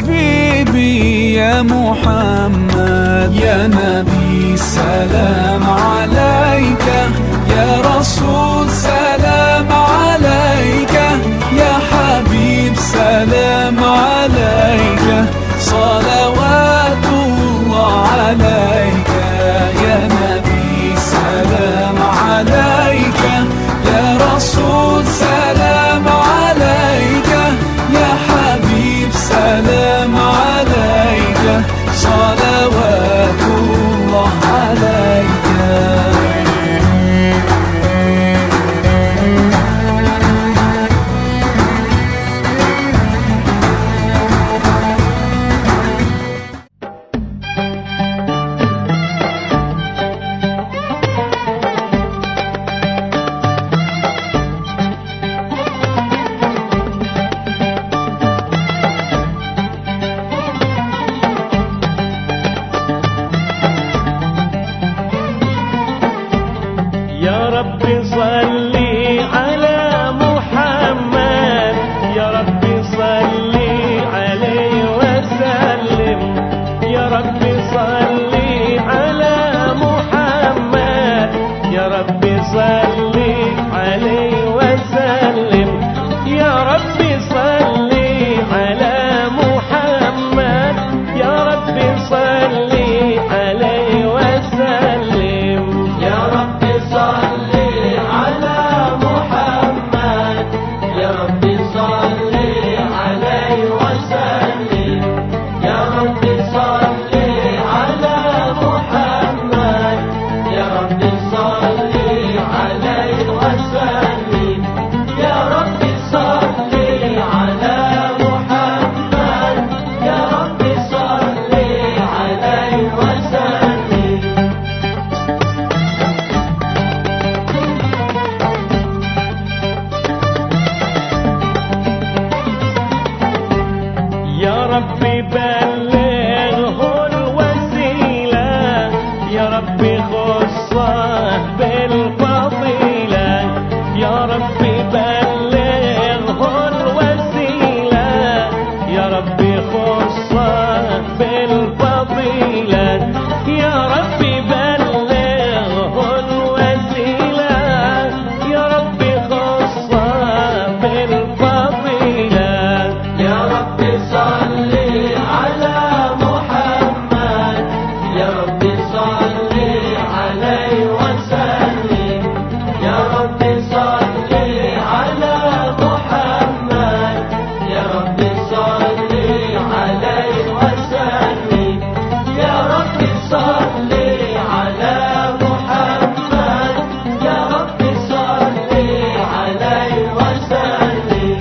حبيبي يا محمد يا نبي سلام عليك يا رسول سلام عليك يا حبيب سلام عليك صلوات الله عليك يا نبي سلام عليك يا رسول سلام عليك يا حبيب سلام عليك صلوات الله عليك. يا رب صل على محمد يا رب صل عليه وسلم يا رب صل على محمد يا رب صل عليه وسلم يا رب صل على محمد يا رب صل عليه وسلم يا رب صل على محمد يا رب صل عليه وسلم يا رب صل على محمد يا رب صل عليه وسلم يا رب صل على محمد يا رب صل عليه وسلم. يا رب بلغه الوسيلة يا رب خصه بالفضيلة يا رب بلغه الوسيلة يا رب خصه بالفضيلة يا رب بلغه الوسيلة يا رب خصه بالفضيلة يا رب صل على محمد يا رب صل عليه وسلم يا رب صل على محمد يا رب صل عليه وسلم يا رب صل على محمد يا رب صل عليه وسلم.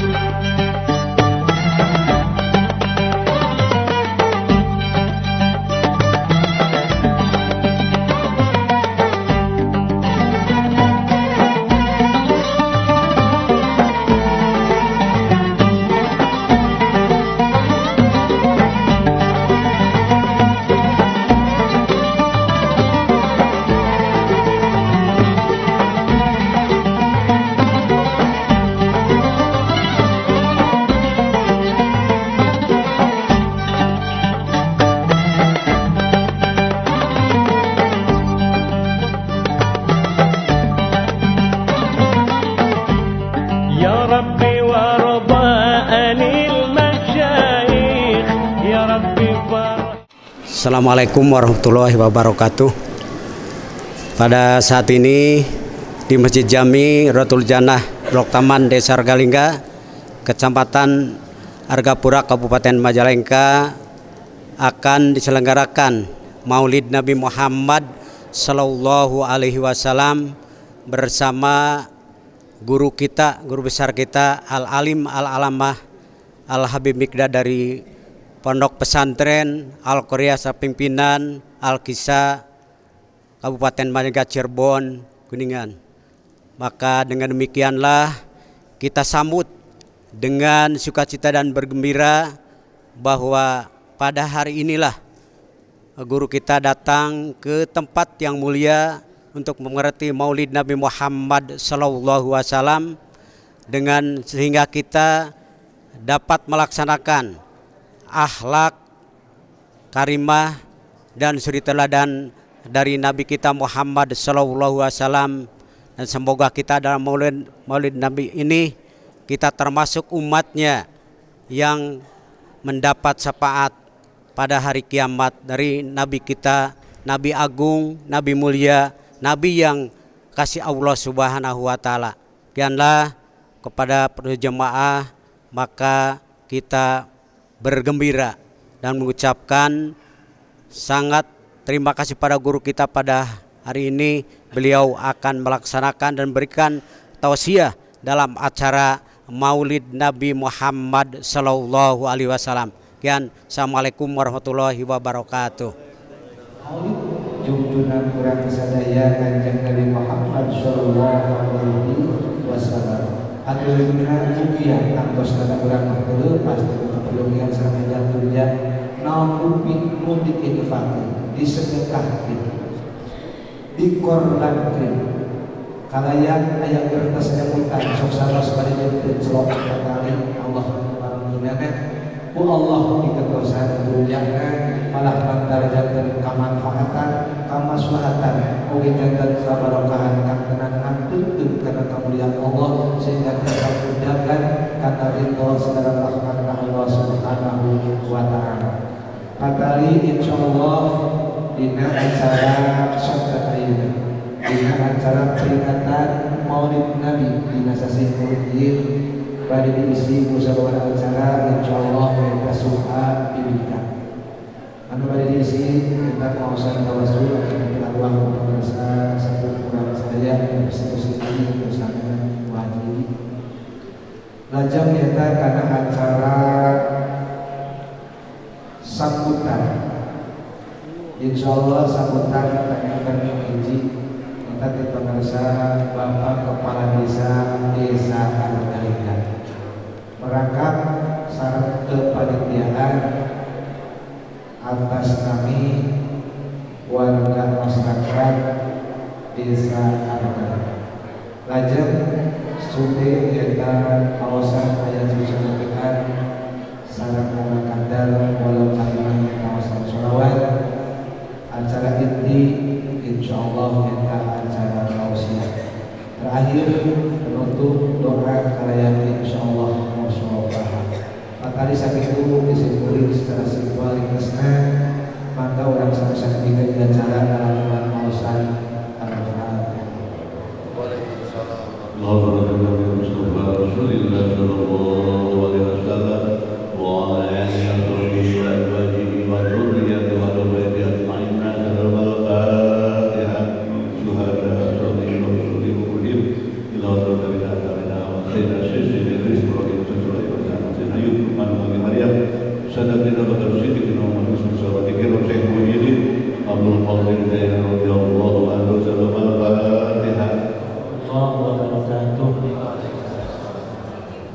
يا ربي وارضى عن المشايخ يا ربي Assalamualaikum warahmatullahi wabarakatuh. Pada saat ini di Masjid Jami Rotul Jannah Blok Taman Desa Argalingga, Kecamatan Argapura, Kabupaten Majalengka akan diselenggarakan Maulid Nabi Muhammad Sallallahu Alaihi Wasallam bersama guru kita, guru besar kita Al-Alim Al-Alamah Al-Habib Mikdad dari Pondok Pesantren Al-Qoria Pimpinan Al-Kisah Kabupaten Majalengka Cirebon Kuningan. Maka dengan demikianlah kita sambut dengan sukacita dan bergembira bahwa pada hari inilah guru kita datang ke tempat yang mulia untuk mengerti Maulid Nabi Muhammad Sallallahu Alaihi Wasallam dengan sehingga kita dapat melaksanakan akhlak karimah dan suri teladan dari Nabi kita Muhammad sallallahu alaihi wasallam, dan semoga kita dalam Maulid Nabi ini kita termasuk umatnya yang mendapat syafaat pada hari kiamat dari Nabi kita, Nabi agung, Nabi mulia, Nabi yang kasih Allah Subhanahu wa taala. Kianlah kepada jemaah, maka kita bergembira dan mengucapkan sangat terima kasih pada guru kita pada hari ini. Beliau akan melaksanakan dan berikan tausiah dalam acara Maulid Nabi Muhammad sallallahu alaihi wasallam. Sekian, assalamualaikum warahmatullahi wabarakatuh. Junjungan kurang sadaya Kanjeng Nabi Muhammad sallallahu alaihi wasallam. Aturna mugia kantos kana urang teu pasti perluan sareng jatuhnya naon rupi nu diinfaqkeun disedekahkeun dikorbankeun kalayan aya kertas nyambutan sok saros bari jeung celok kali Allah paranginana ku Allah diketosan dunyana malah pandarajatkeun kamanfaatan kamaslahatan ugi jantan sabarokahan kang tenan ngantuntun kana kamuliaan Allah sehingga tersamudakan kana ridho saudara rahmat Allah subhanahu wa ta'ala. Patali insyaallah dina acara syafaat ayeuna dina acara peringatan Maulid Nabi dina sasi Maulid bade diisi musyawarah acara insyaallah eta suha bibika anu bade diisi kita pausan tawasul kita ruang pemirsa satu kurang sadaya institusi ini bersama wajib lajang eta kana acara sambutan insyaallah sambutan tanyakan hiji kita di pemirsa Bapak Kepala Desa Argalingga merangkap sareng kepanitiaan atas kami warga masyarakat Desa Argalingga. Lajeng sude eta kawasan aya cucukan sareng kana kandal walau kalimah kawasan sholawat acara inti insyaallah eta acara tausiah terakhir penutup doa kalayan insyaallah musyafahah. Matali sakitu disimpulin secara simpel ringkasna maka orang sama-sama di acara dalam mausan al-Fatihah.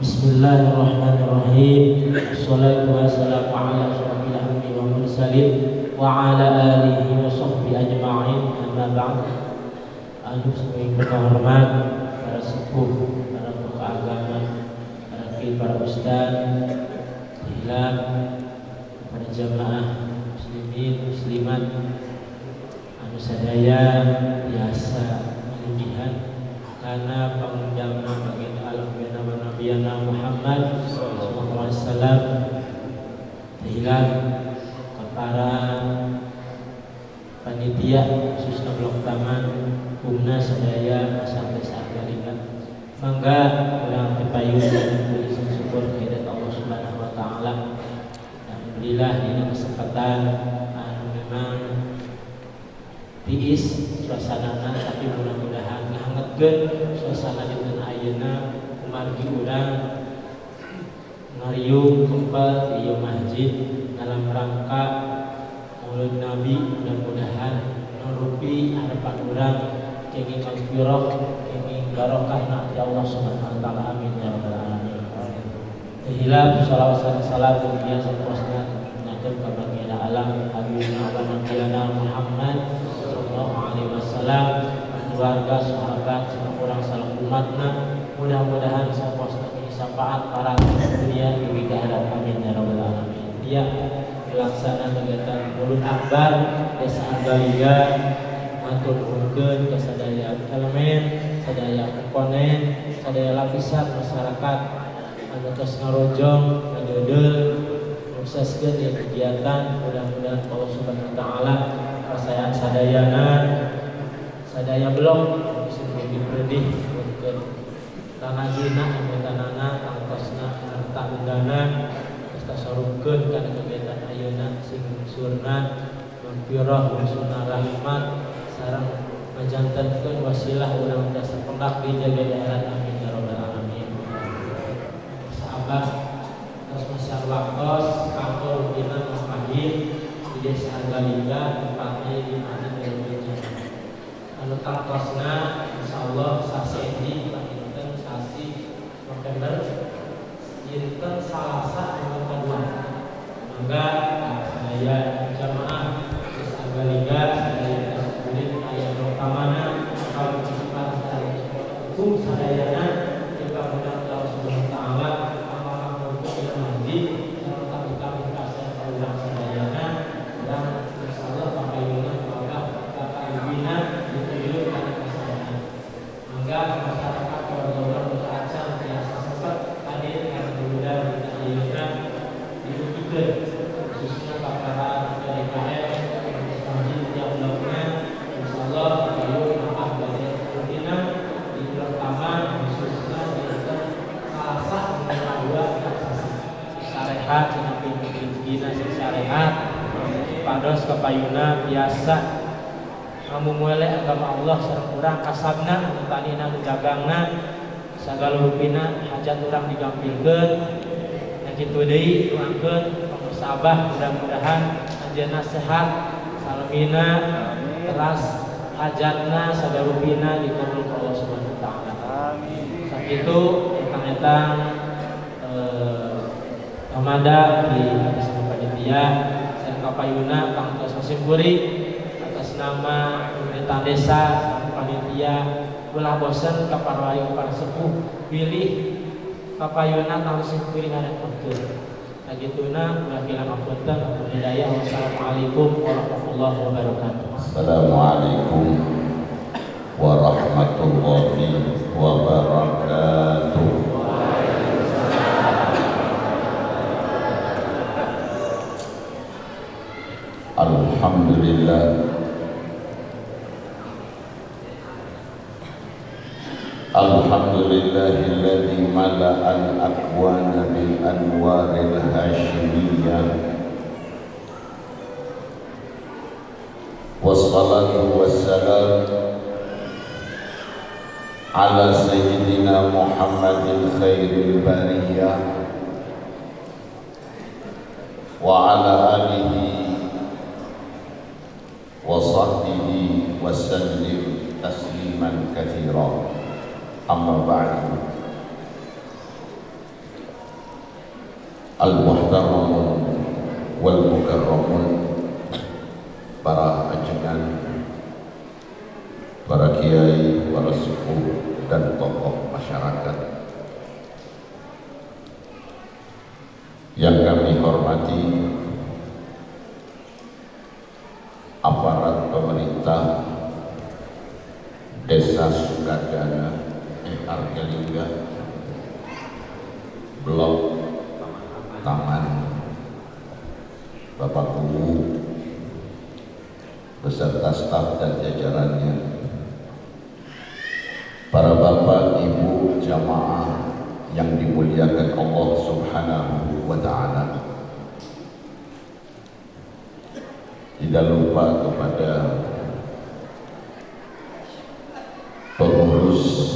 Bismillahirrahmanirrahim. Wassalatu wassalamu ala asyrofil anbiya'i wal mursalin wa ala alihi wa sahbihi ajma'in. Amma ba'd. Yang berhormat para sepuh, para tokoh agama, para ustaz, hilal, para jamaah muslimin muslimat anu sadaya biasa maligihan karena pangundangna baginda alam Nabi Muhammad sallallahu alaihi wasallam hilal para panitia khususnya blok taman kumna sadaya sampai saat kalimat mangga urang tepayun dan puji syukur kepada Allah Subhanahu wa taala. Alhamdulillah ini kesempatan memang tiis suasanana tapi mudah-mudahan ngahangetkeun suasana dinten ayeuna margi urang ngariung kumpul di masjid dalam rangka Maulid Nabi. Mudah-mudahan nurupi harapan urang kenging magfirah kenging barokah na Allah Subhanahu wa taala. Amin ya rabbal alamin. Hilal salawat salam dunia saposna nakem ka baginda alam habibna wa nabiyana Muhammad sallallahu alaihi wasallam keluarga sahabat sareng urang salam umatna. Mudah-mudahan saposna syafaat para dunia di akhirat. Amin ya rabbal alamin. panitia melaksanakan kegiatan Maulid Akbar Desa Argaliga. Matur nuwun ke sadaya elemen, sadaya komponen, sadaya lapisan masyarakat anu tos ngarojong ngadeudel sukseskeun di kegiatan. Mudah-mudahan Allah Subhanahu wa taala kasayaan sadayana sadaya belum bisa dipredih untuk tanah dina anggotana tangtosna harta bendana kita sarungkeun kana kegiatan ayeuna sing surna maghfirah wa rahmat sareng majantenkeun wasilah urang dasar pendak di jaga daerah. Amin ya rabbal alamin. Sahabat terus masyarakat kantor pimpinan Muhammadin di Desa Argaliga tempatnya di Masjid Al-Jannah. Anu tangtosna insyaallah sasi di dinten sasi November dinten Salasa tanggal 2. Mangga saya jamaah Desa Argaliga sadaya kulit aya utamana kalau cepat hukum sadayana kita mudah Allah Subhanahu wa taala amanah untuk masjid serta kami kasih ulang sadayana dan insyaallah pamayuna mangga kakak ibina dituju kana kasadaran. Mangga masyarakat keluarga beracang biasa sempat hadir kana budaya kita ayeuna dirugikeun khususnya para DPR masjid yang melakukan insyaallah ayo maaf dari rutina di pertama khususnya di Salasa kedua syariat dina syariat pados kapayuna biasa ngamumuele agama Allah sareng urang kasabna anu tanina anu dagangna sagala rupina hajat urang digampilkeun. Nya kitu deui doakeun sahabat mudah-mudahan anjeunna sehat salamina teras hajatna sadarupina dikabul Allah Subhanahu wa taala. Amin. Sakitu etang-etang Ramada di atas panitia saya kapayuna Kang Tos Hasimpuri atas nama pemerintah desa panitia ulah bosan kaparwayo para sepuh pilih kapayuna Kang Hasimpuri ngarepokeun. Sagituna ulah bilang apunten hidayah. Wassalamualaikum warahmatullahi wabarakatuh. Assalamualaikum warahmatullahi wabarakatuh. Alhamdulillah Alhamdulillahilladzi mala'al akwana bil anwaril hashimiyyah wassalatu wassalam ala sayyidina Muhammadin khairil bariyah wa ala alihi wa sahbihi wa sallim tasliman katsira. Amma ba'du. Al-muhtaramun wal mukarramun, para ajengan, para kiai, para sepuh dan tokoh masyarakat yang kami hormati, aparat pemerintah Desa Sukadana Argaliga, Blok Taman, Bapak Guru beserta staf dan jajarannya, para bapak ibu jamaah yang dimuliakan Allah Subhanahu wa taala. Tidak lupa kepada pengurus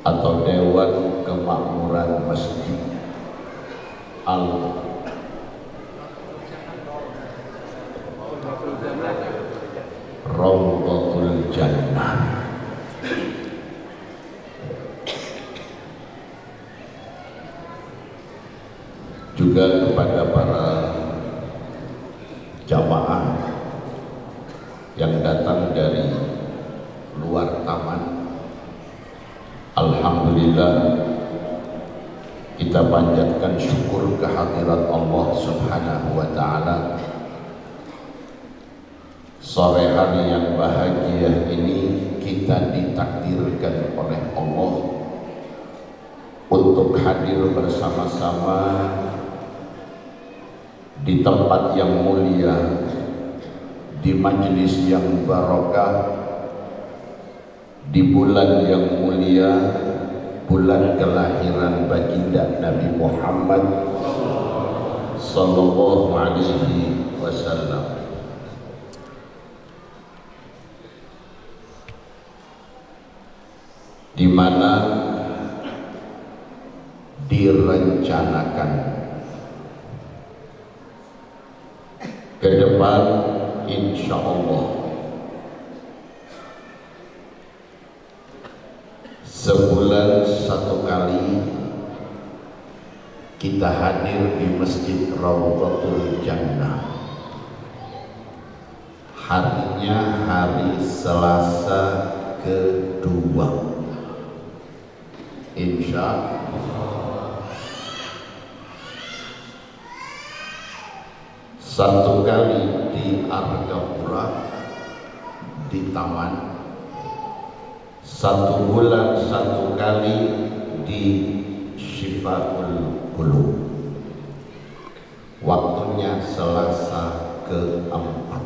atau Dewan Kemakmuran Masjid Raudhatul Jannah, juga kepada para jamaah yang datang dari luar taman. Alhamdulillah, kita kita panjatkan syukur kehadirat Allah Subhanahu wa Ta'ala. Sore hari yang bahagia ini kita ditakdirkan oleh Allah untuk hadir bersama-sama di tempat yang mulia, di majelis yang barokah, di bulan yang mulia, bulan kelahiran baginda Nabi Muhammad sallallahu alaihi wasallam. Di mana direncanakan ke depan insya Allah sebulan satu kali kita hadir di Masjid Raudhatul Jannah. Harinya hari Selasa kedua, insya Allah. Satu kali di Argapura di Taman, satu bulan satu kali di Syifaul Qulub. Waktunya Selasa keempat,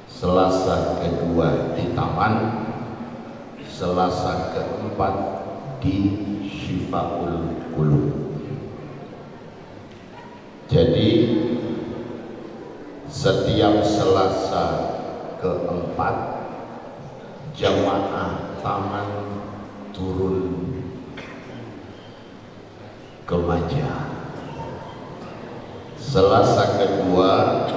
Selasa kedua di Taman, Selasa keempat di Syifaul Qulub. Jadi setiap Selasa keempat jamaah Taman turun ke Majah. Selasa kedua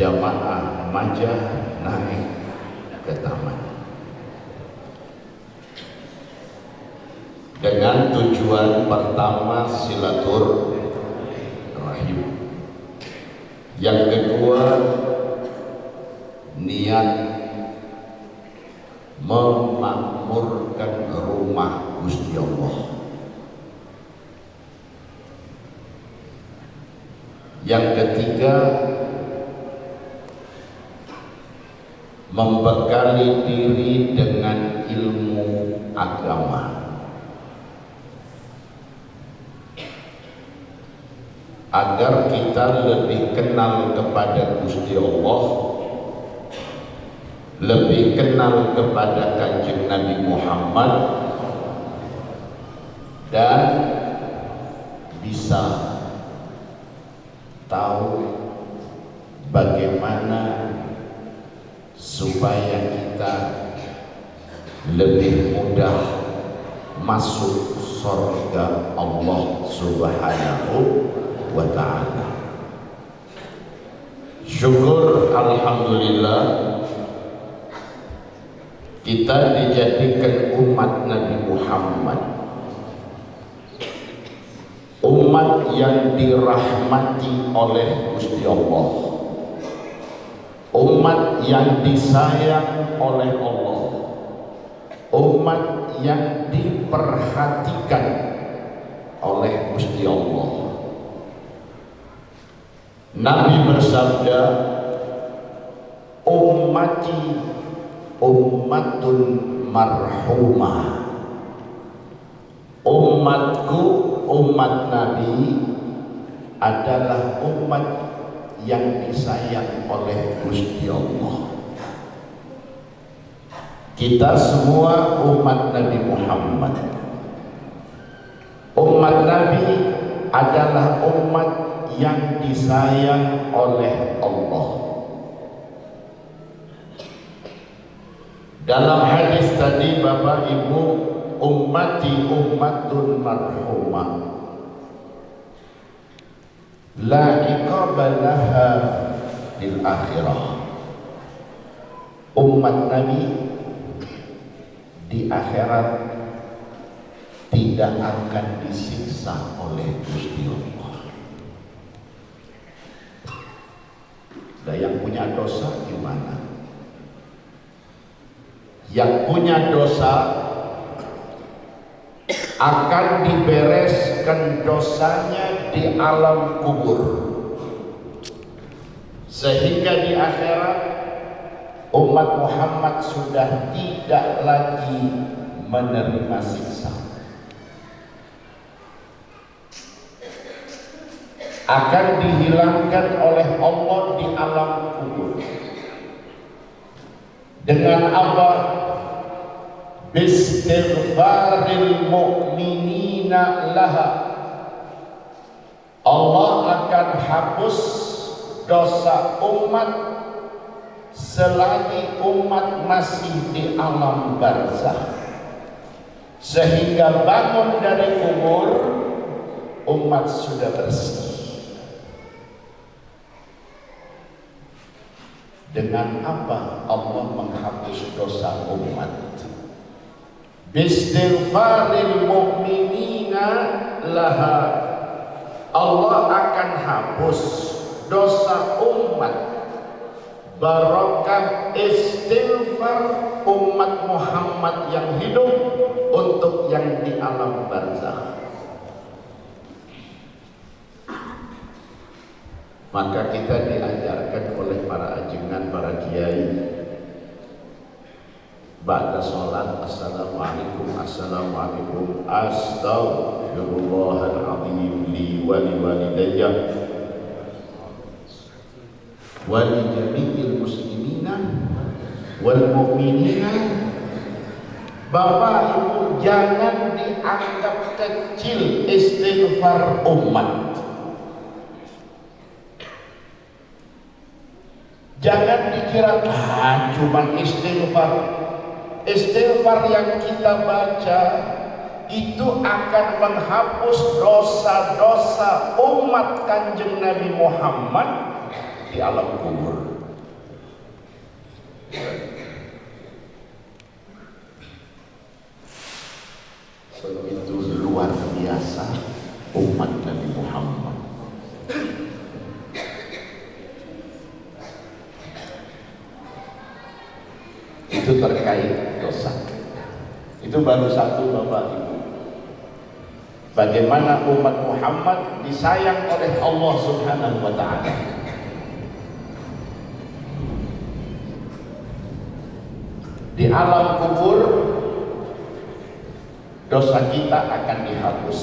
jamaah Majah naik ke Taman dengan tujuan pertama silaturahim, yang kedua niat memakmurkan rumah Gusti Allah, yang ketiga membekali diri dengan ilmu agama agar kita lebih kenal kepada Gusti Allah, lebih kenal kepada Kanjeng Nabi Muhammad, dan bisa tahu bagaimana supaya kita lebih mudah masuk surga Allah Subhanahu wa ta'ala. Syukur alhamdulillah kita dijadikan umat Nabi Muhammad, umat yang dirahmati oleh Gusti Allah, umat yang disayang oleh Allah, umat yang diperhatikan oleh Gusti Allah. Nabi bersabda, ummati ummatun marhumah. Umatku, umat Nabi adalah umat yang disayang oleh Gusti Allah. Kita semua umat Nabi Muhammad. Umat Nabi adalah umat yang disayang oleh Allah. Dalam hadis tadi Bapak Ibu, ummati ummatun marhumah la iqabalaha fil akhirah. Umat Nabi di akhirat tidak akan disiksa oleh Gusti Allah. Nah, yang punya dosa gimana? Yang punya dosa akan dibereskan dosanya di alam kubur, sehingga di akhirat umat Muhammad sudah tidak lagi menerima siksa, akan dihilangkan oleh Allah di alam kubur. Dengan apa? Bistighfaril mu'minina laha. Allah akan hapus dosa umat selagi umat masih di alam barzakh, sehingga bangun dari kubur umat sudah bersih. Dengan apa Allah menghapus dosa umat? Bistighfaril mu'minina laha. Allah akan hapus dosa umat barokah istighfar umat Muhammad yang hidup untuk yang di alam barzakh. Maka kita diajarkan oleh para ajengan, para kiai, ba'da sholat assalamualaikum, assalamualaikum, astaghfirullahaladzim li wa li walidayya wa li jami'il muslimina wal mu'minina. Bapak Ibu, jangan dianggap kecil istighfar umat. Jangan dikira cuman istighfar. Istighfar yang kita baca itu akan menghapus dosa-dosa umat Kanjeng Nabi Muhammad di alam kubur. Begitu luar biasa umat Nabi Muhammad. Itu terkait dosa. Itu baru satu, Bapak Ibu. Bagaimana umat Muhammad disayang oleh Allah Subhanahu wa ta'ala. Di alam kubur dosa kita akan dihapus.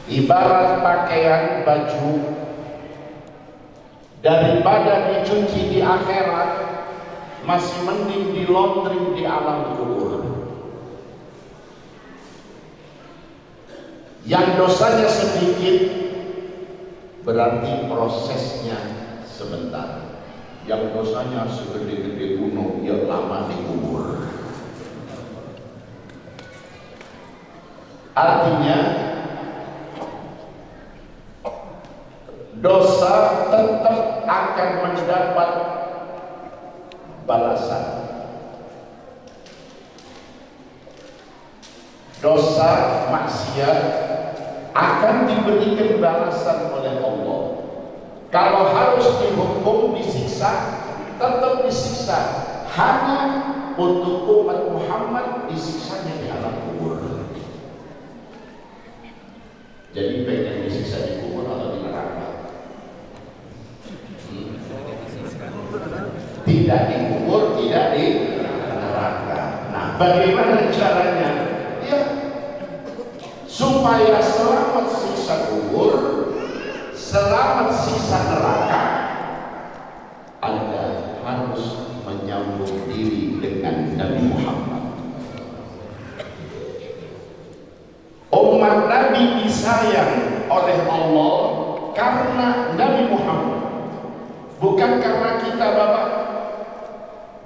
Ibarat pakaian baju, daripada dicuci di akhirat masih mending di laundry di alam kubur. Yang dosanya sedikit berarti prosesnya sebentar. Yang dosanya segede-gede gunung, ya lama dikubur. Artinya dosa tetap akan mendapat balasan. Dosa maksiat akan diberikan balasan oleh Allah. Kalau harus dihukum, disiksa, tetap disiksa. Hanya untuk umat Muhammad disiksanya di alam kubur. Jadi pengen disiksa di kubur atau di neraka? Tidak dikubur, tidak di neraka. Nah, bagaimana caranya? Ya, supaya selamat siksa kubur, selamat siksa neraka, Anda harus menyambung diri dengan Nabi Muhammad. Umat Nabi disayang oleh Allah karena Nabi Muhammad, bukan karena kita Bapak,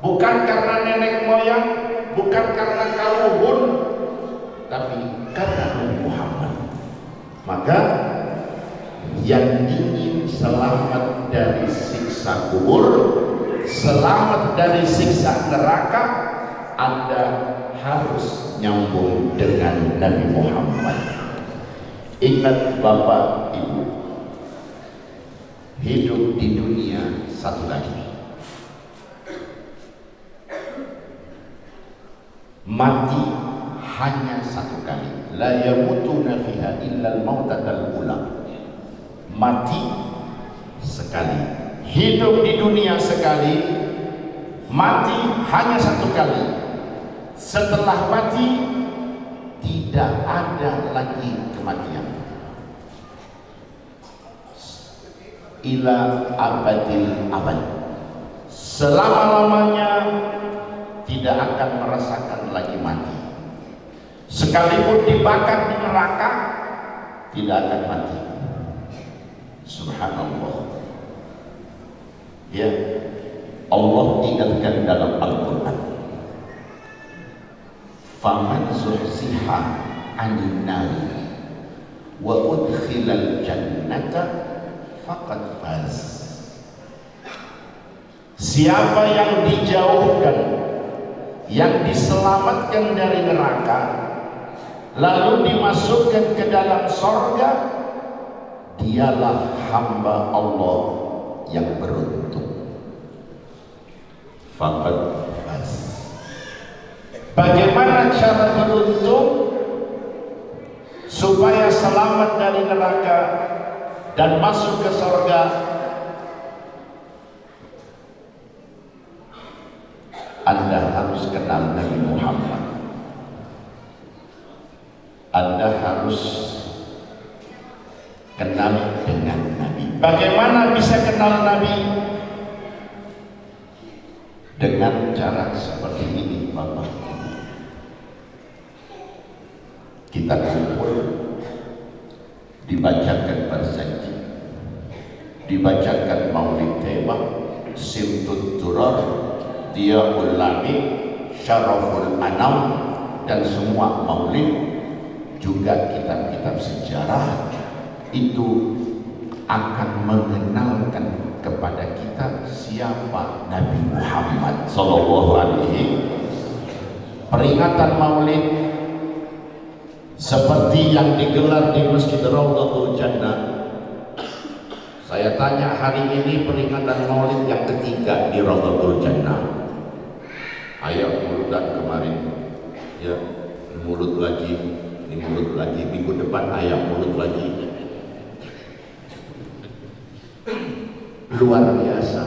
bukan karena nenek moyang, bukan karena kaluhun, tapi karena Nabi Muhammad. Maka yang ingin selamat dari siksa kubur, selamat dari siksa neraka, Anda harus nyambung dengan Nabi Muhammad. Ingat Bapak Ibu, hidup di dunia satu kali, mati hanya satu kali. La yamutuna fiha illa al-mautatal ula. Mati sekali, hidup di dunia sekali, mati hanya satu kali. Setelah mati tidak ada lagi kematian. Ila abadil abad, selama-lamanya tidak akan merasakan lagi mati. Sekalipun dibakar di neraka tidak akan mati. Subhanallah. Ya, Allah ingatkan dalam Al-Quran, faman zuhziha 'anil nari wa udkhilal jannata faqad faz. Siapa yang dijauhkan, yang diselamatkan dari neraka, lalu dimasukkan ke dalam sorga, dialah hamba Allah yang beruntung. Faqad faz. Bagaimana cara beruntung supaya selamat dari neraka dan masuk ke sorga? Anda harus kenal Nabi Muhammad. Anda harus kenal dengan Nabi. Bagaimana bisa kenal Nabi? Dengan cara seperti ini, Bapak. Kita kumpul, dibacakan bersaji, dibacakan maulid tema, simtud durar, diaul lami, syaraful anam, dan semua maulid, juga kitab-kitab sejarah, itu akan mengenalkan kepada kita siapa Nabi Muhammad sallallahu alaihi. Peringatan maulid seperti yang digelar di Masjid Raudhatul Jannah. Saya tanya, hari ini peringatan maulid yang ketiga di Raudhatul Jannah. Ayat mulutan kemarin, ya, mulut lagi, ini mulut lagi, minggu depan ayat mulut lagi. Luar biasa.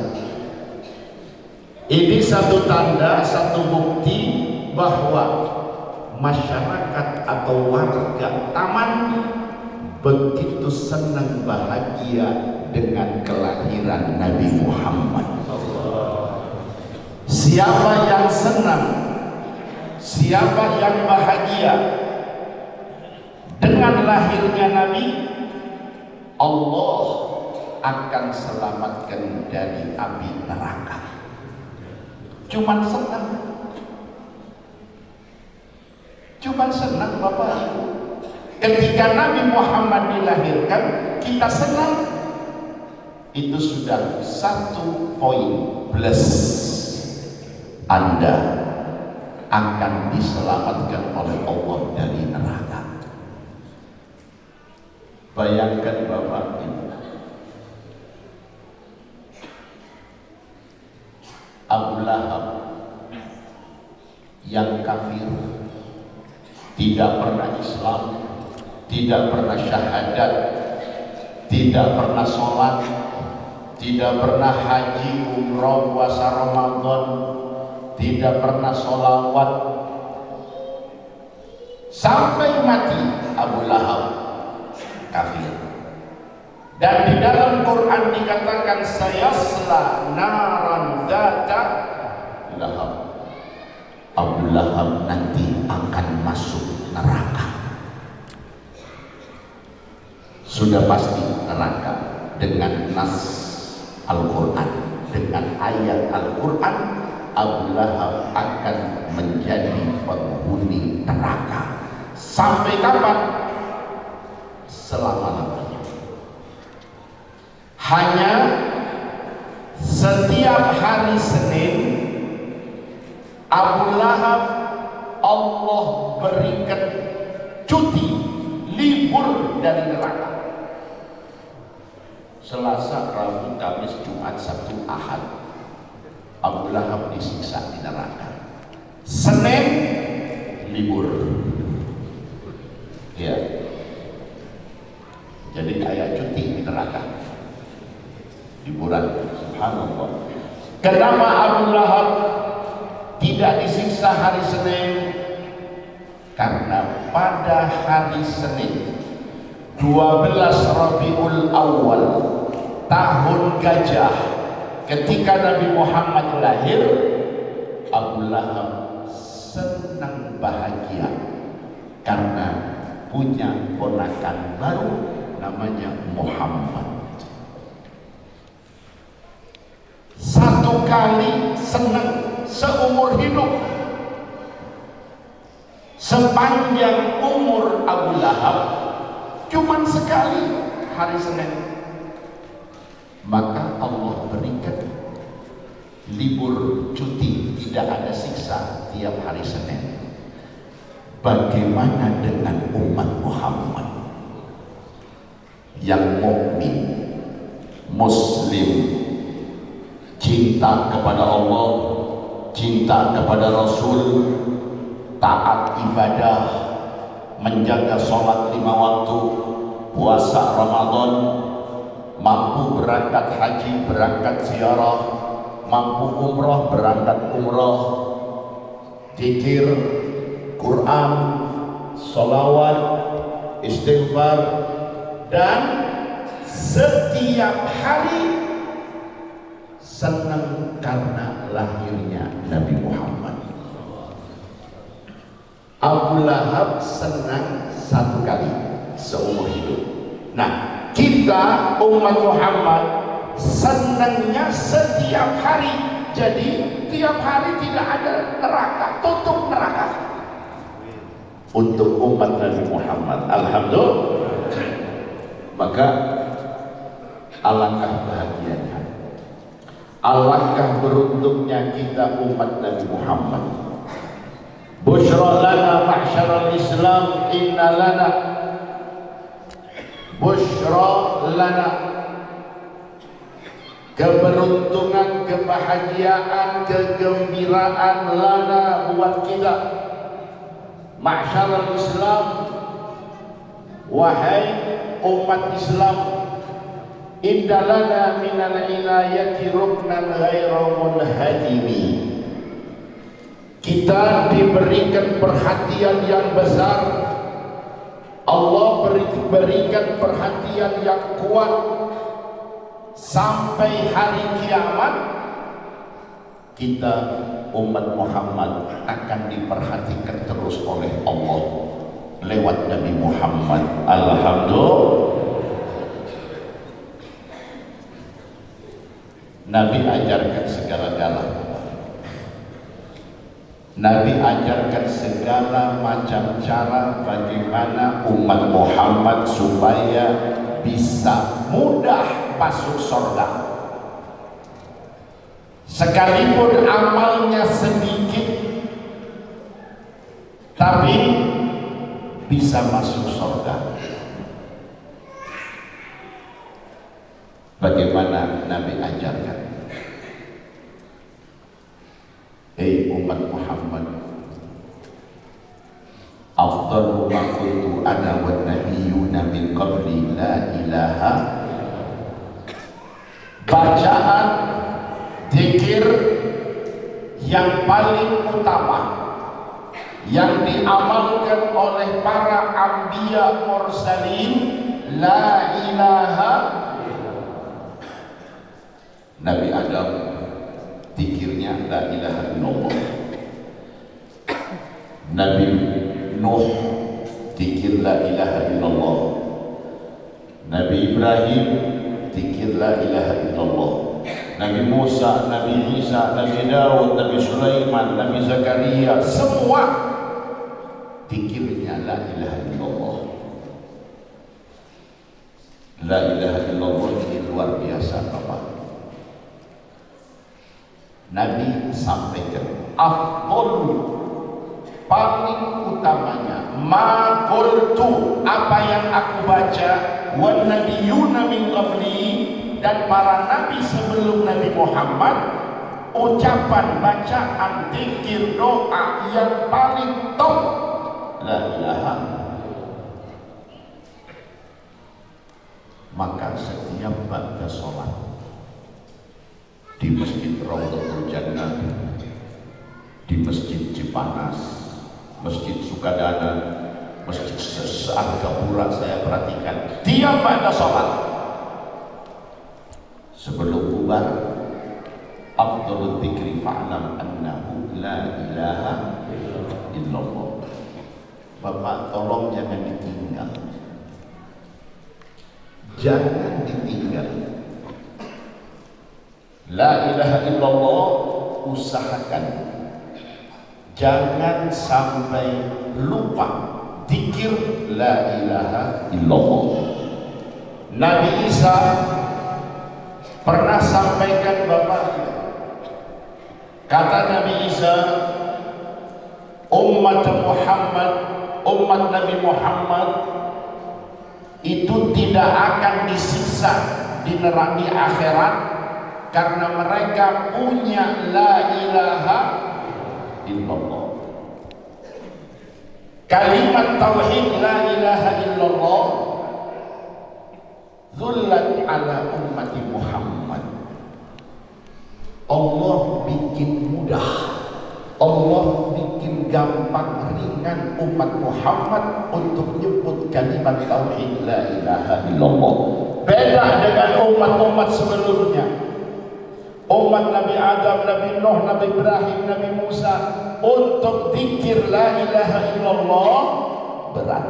Ini satu tanda, satu bukti bahwa masyarakat atau warga Taman begitu senang bahagia dengan kelahiran Nabi Muhammad. Siapa yang senang, siapa yang bahagia dengan lahirnya Nabi, Allah akan selamatkan dari api neraka. Cuman senang Bapak Ibu. Ketika Nabi Muhammad dilahirkan, kita senang. Itu sudah satu poin plus. Anda akan diselamatkan oleh Allah dari neraka. Bayangkan Bapak Ibu, Abu Lahab yang kafir, tidak pernah Islam, tidak pernah syahadat, tidak pernah sholat, tidak pernah haji, umroh, puasa Ramadan, tidak pernah sholawat, sampai mati Abu Lahab kafir. Dan di dalam Quran dikatakan, sayasla naran dzata lahab. Abu Lahab nanti akan masuk neraka. Sudah pasti neraka dengan nas Al-Quran, dengan ayat Al-Quran. Abu Lahab akan menjadi penghuni neraka. Sampai kapan? Selama-lamanya. Hanya setiap hari Senin Abu Lahab Allah berikan cuti, libur dari neraka. Selasa, Rabu, Kamis, Jumat, Sabtu, Ahad, Abu Lahab disiksa di neraka. Senin libur. Kenapa Abu Lahab tidak disiksa hari Senin? Karena pada hari Senin 12 Rabiul Awal tahun gajah, ketika Nabi Muhammad lahir, Abu Lahab senang bahagia karena punya ponakan baru namanya Muhammad. Satu kali senang seumur hidup. Sepanjang umur Abu Lahab cuman sekali hari Senin. Maka Allah berikan libur cuti, tidak ada siksa tiap hari Senin. Bagaimana dengan umat Muhammad yang mukmin, muslim, cinta kepada Allah, cinta kepada Rasul, taat ibadah, menjaga sholat 5 waktu, puasa Ramadan, mampu berangkat haji, berangkat ziarah, mampu umrah, berangkat umrah, zikir, Quran, sholawat, istighfar, dan setiap hari senang karena lahirnya Nabi Muhammad. Abu Lahab senang satu kali seumur hidup. Nah, kita umat Muhammad senangnya setiap hari. Jadi tiap hari tidak ada neraka, tutup neraka untuk umat Nabi Muhammad. Alhamdulillah. Maka alangkah bahagianya, alangkah beruntungnya kita umat Nabi Muhammad. Bushra lana ma'syaral Islam, inna lana bushra lana, keberuntungan, kebahagiaan, kegembiraan lana buat kita. Ma'syaral Islam, wahai umat Islam, inna lana minal inayati ruknan ghairu munhadimi. Kita diberikan perhatian yang besar. Allah berikan perhatian yang kuat sampai hari kiamat. Kita umat Muhammad akan diperhatikan terus oleh Allah lewat Nabi Muhammad. Alhamdulillah. Nabi ajarkan segala-galanya. Nabi ajarkan segala macam cara bagaimana umat Muhammad supaya bisa mudah masuk surga. Sekalipun amalnya sedikit, tapi bisa masuk surga. Bagaimana Nabi ajarkan? Hei umat Muhammad, afdalu ma qultu ana wan nabiyyuna min qabli la ilaha, bacaan zikir yang paling utama yang diamalkan oleh para anbiya mursalin, la ilaha. Nabi Adam zikirnya la ilaha illallah. Nabi Nuh zikir la ilaha illallah. Nabi Ibrahim zikir la ilaha illallah. Nabi Musa, Nabi Isa, Nabi Daud, Nabi Sulaiman, Nabi Zakaria, semua zikirnya la ilaha illallah. La ilaha illallah ini luar biasa Bapak. Nabi sampaikan afdal, paling utamanya ma qultu, apa yang aku baca, wan nabiyyuna min qabli, dan para nabi sebelum Nabi Muhammad, ucapan, bacaan, zikir, doa yang paling top la ilaha. Maka setiap ba'da sholat di Masjid Raudhatul Jannah, di Masjid Cipanas, Masjid Sukadana, Masjid Gapura. Saya perhatikan tiap pada sholat sebelum bubar, afdhalul dzikri fa'lam annahu la ilaha illallah. Bapak tolong jangan ditinggal, jangan ditinggal. La ilaha illallah, usahakan jangan sampai lupa zikir la ilaha illallah. Nabi Isa pernah sampaikan Bapak, kata Nabi Isa, umat Muhammad, umat Nabi Muhammad itu tidak akan disiksa di neraka di akhirat karena mereka punya la ilaha illallah. Kalimat tauhid la ilaha illallah zullat ala ummati Muhammad. Allah bikin mudah, Allah bikin gampang ringan umat Muhammad untuk nyebut kalimat tauhid la ilaha illallah. Beda dengan umat-umat sebelumnya, umat Nabi Adam, Nabi Nuh, Nabi Ibrahim, Nabi Musa, untuk zikir la ilaha illallah berat.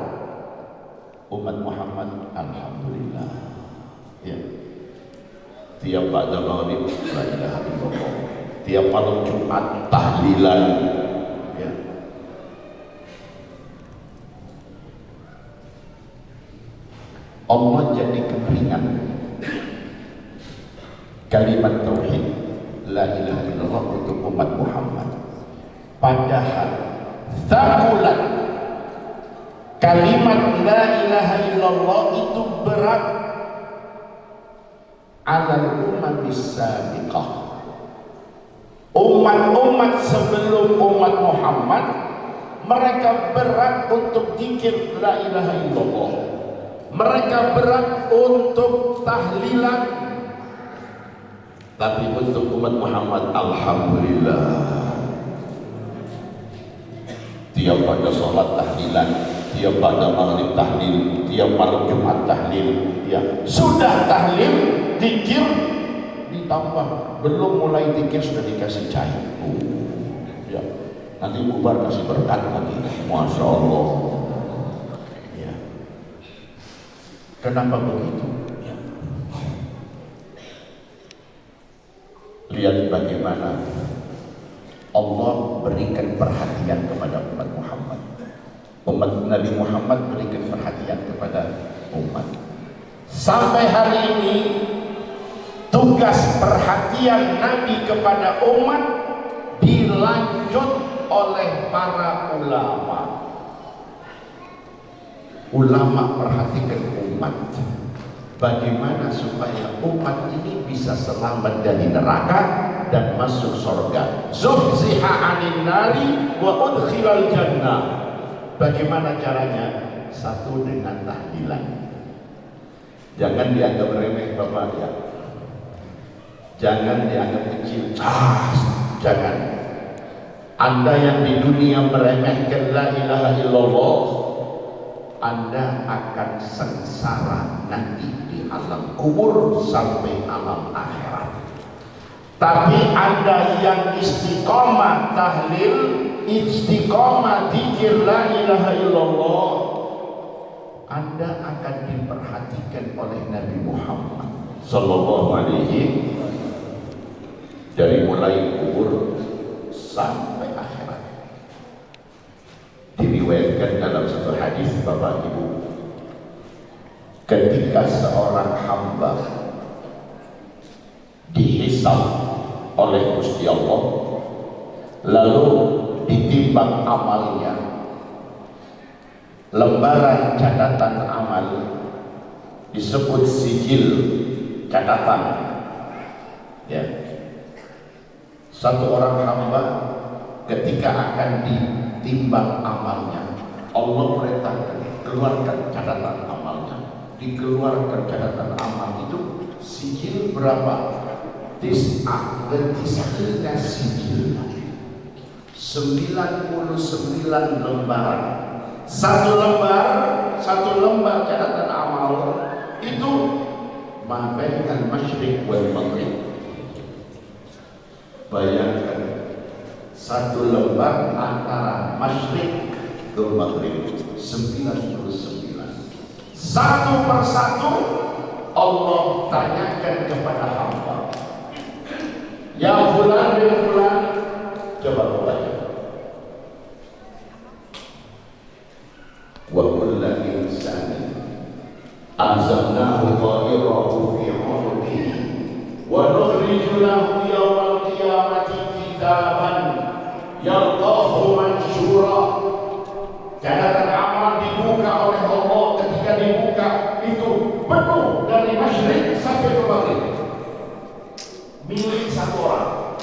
Umat Muhammad alhamdulillah, ya, tiap ba'da maghrib la ilaha illallah, tiap malam Jumat tahlilan, ya. Allah jadi keringan kalimat tauhid la ilaha illallah untuk umat Muhammad. Padahal thaqulat kalimat la ilaha illallah itu berat alal umam sabiqah, umat-umat sebelum umat Muhammad, mereka berat untuk zikir la ilaha illallah, mereka berat untuk tahlilan. Tapi untuk umat Muhammad alhamdulillah, tiap pada sholat tahlilan, tiap pada maghrib tahlil, tiap malam Jumat tahlil, ya. Sudah tahlil, zikir ditambah, belum mulai zikir sudah dikasih cair, ya. Nanti bubar kasih berkat lagi, masya Allah, ya. Kenapa begitu? Ya. Lihat bagaimana Allah berikan perhatian kepada umat Muhammad. Umat Nabi Muhammad berikan perhatian kepada umat. Sampai hari ini tugas perhatian Nabi kepada umat dilanjut oleh para ulama. Ulama perhatikan umat, bagaimana supaya umat ini bisa selamat dari neraka dan masuk surga. Zuhziha 'anil nari wa udkhilal jannah. Bagaimana caranya? Satu, dengan tahlilan. Jangan dianggap remeh Bapak, ya. Jangan dianggap kecil. Jangan. Anda yang di dunia meremehkan la ilaha illallah, Anda akan sengsara nanti di alam kubur sampai alam akhirat. Tapi Anda yang istiqomah tahlil, istiqomah dzikir la ilaha illallah, Anda akan diperhatikan oleh Nabi Muhammad sallallahu alaihi, dari mulai kubur sampai akhirat. Diriwayatkan dalam satu hadis Bapak Ibu, ketika seorang hamba dihisab oleh Gusti Allah, lalu ditimbang amalnya, lembaran catatan amal disebut sijil catatan, ya. Satu orang hamba ketika akan ditimbang amalnya, Allah perintahkan keluarkan catatan amalnya. Dikeluarkan catatan amal itu, sijil berapa? tis'ah tis'ina sijil, 99 lembaran. Satu lembar catatan amal itu mabaikan masyriq wal maghrib. Bayangkan satu lembar antara masyriq ke maghrib, 99. Satu persatu Allah tanyakan kepada hamba, ya fulan bin fulan, coba baca. Wa kullu insani anzalnahu ta'irahu fi 'unuqihi wa nukhriju lahu yawmal qiyamati kitaban yalqahu mansyura. Catatan amal dibuka oleh Allah, ketika dibuka itu penuh dari masyriq sampai ke maghrib, milik satu orang.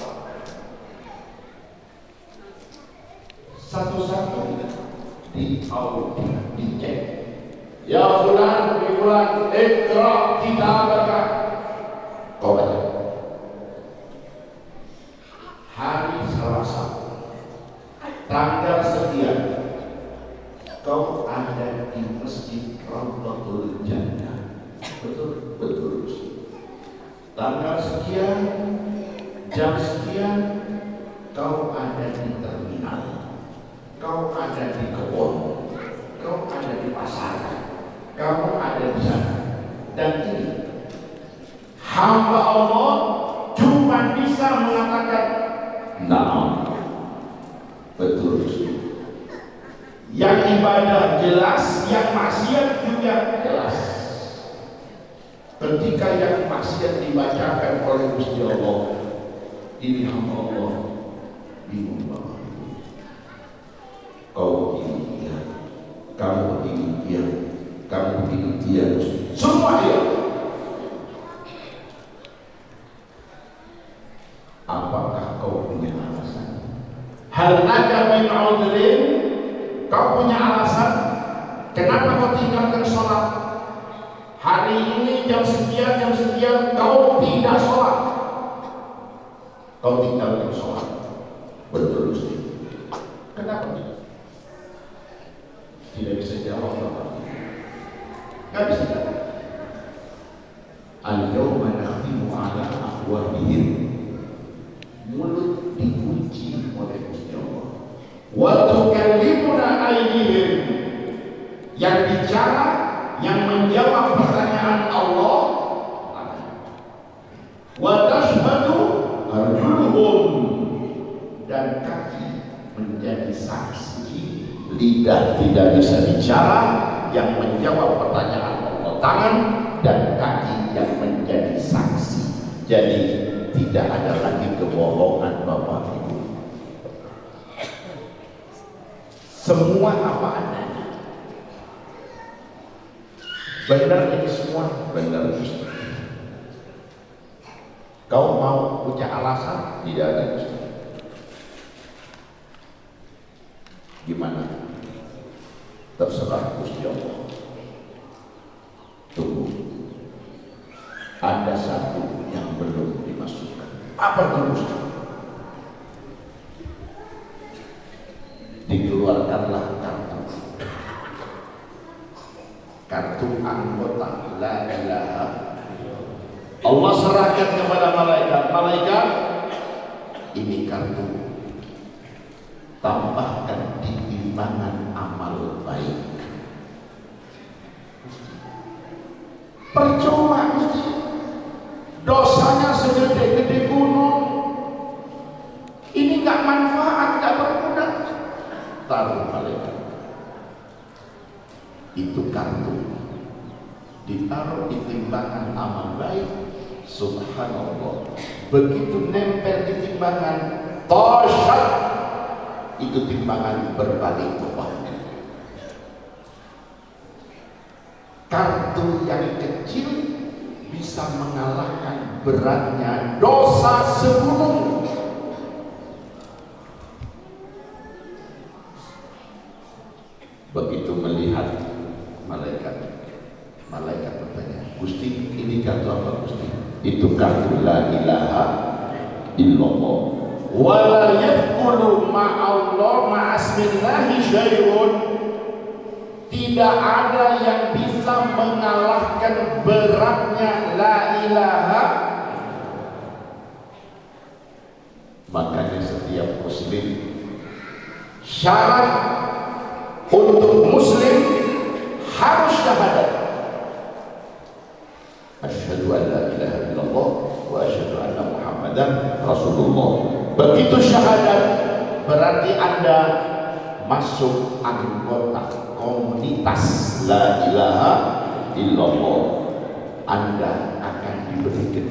Satu-satu diaudit, dicek. Ya fulan, fulan, ikra kitabaka. Kau baca. Hari Selasa, tanggal sekian, kau ada di masjid Rawdatul Jannah. Betul, betul. Tanggal sekian, jam sekian, kau ada di terminal, kau ada di kebun, kau ada di pasar, kamu ada di sana. Dan ini hamba Allah cuma bisa mengatakan na'am, betul. Yang ibadah jelas, yang maksiat juga jelas. Ketika yang maksiat dibacakan oleh Gusti Allah, ini hamba Allah bingung banget. Kau ini dia, kamu ini dia, kamu ini dia, semua dia. Apakah kau punya alasan? Hal laka min udhrin? Kau punya alasan kenapa kau tinggalkan sholat? Hari ini jam sekian kau tidak sholat, kau tinggalkan sholat. Betul Ustaz. Kenapa tidak bisa jawab Bapak? Gak bisa jawab. Al-yawma nakhtimu ala afwahihim, mulut dikunci oleh Gusti Allah. Wa tukallimuna aydihim, yang bicara, yang menjawab pertanyaan Allah. Wa tashhadu arjuluhum, dan kaki menjadi saksi. Lidah tidak bisa bicara, yang menjawab pertanyaan Allah tangan, dan kaki yang menjadi saksi. Jadi tidak ada lagi kebohongan Bapak Ibu. Semua apa adanya. Benar ini semua, benar Ustaz. Kau mau punya alasan? Tidak ada Ustaz. Gimana? Terserah Gusti Allah. Tunggu. Ada satu yang belum dimasukkan. Apa itu Ustaz? Dikeluarkanlah kartu anggota la ilaha. Allah serahkan kepada malaikat, ini kartu, tambahkan di timbangan amal baik. Percuma dosanya segede-gede gunung, ini nggak manfaat, nggak berguna. Taruh malaikat, itu kartu ditaruh di timbangan amal baik. Subhanallah, begitu nempel di timbangan, tosyat, itu timbangan berbalik ke bawah. Kartu yang kecil bisa mengalahkan beratnya dosa segunung. Begitu melihat malaikat bertanya, Gusti, ini kartu apa Gusti? Itu kartu la ilaha illallah. Wala yadkhulu ma'allah ma'asmillahi syai'un. Tidak ada yang bisa mengalahkan beratnya la ilaha. Makanya setiap muslim, syarat untuk muslim harus syahadat. Asyhadu an la ilaha illallah wa asyhadu anna Muhammadan Rasulullah. Begitu syahadat berarti Anda masuk anggota komunitas la ilaha illallah. Anda akan diberikan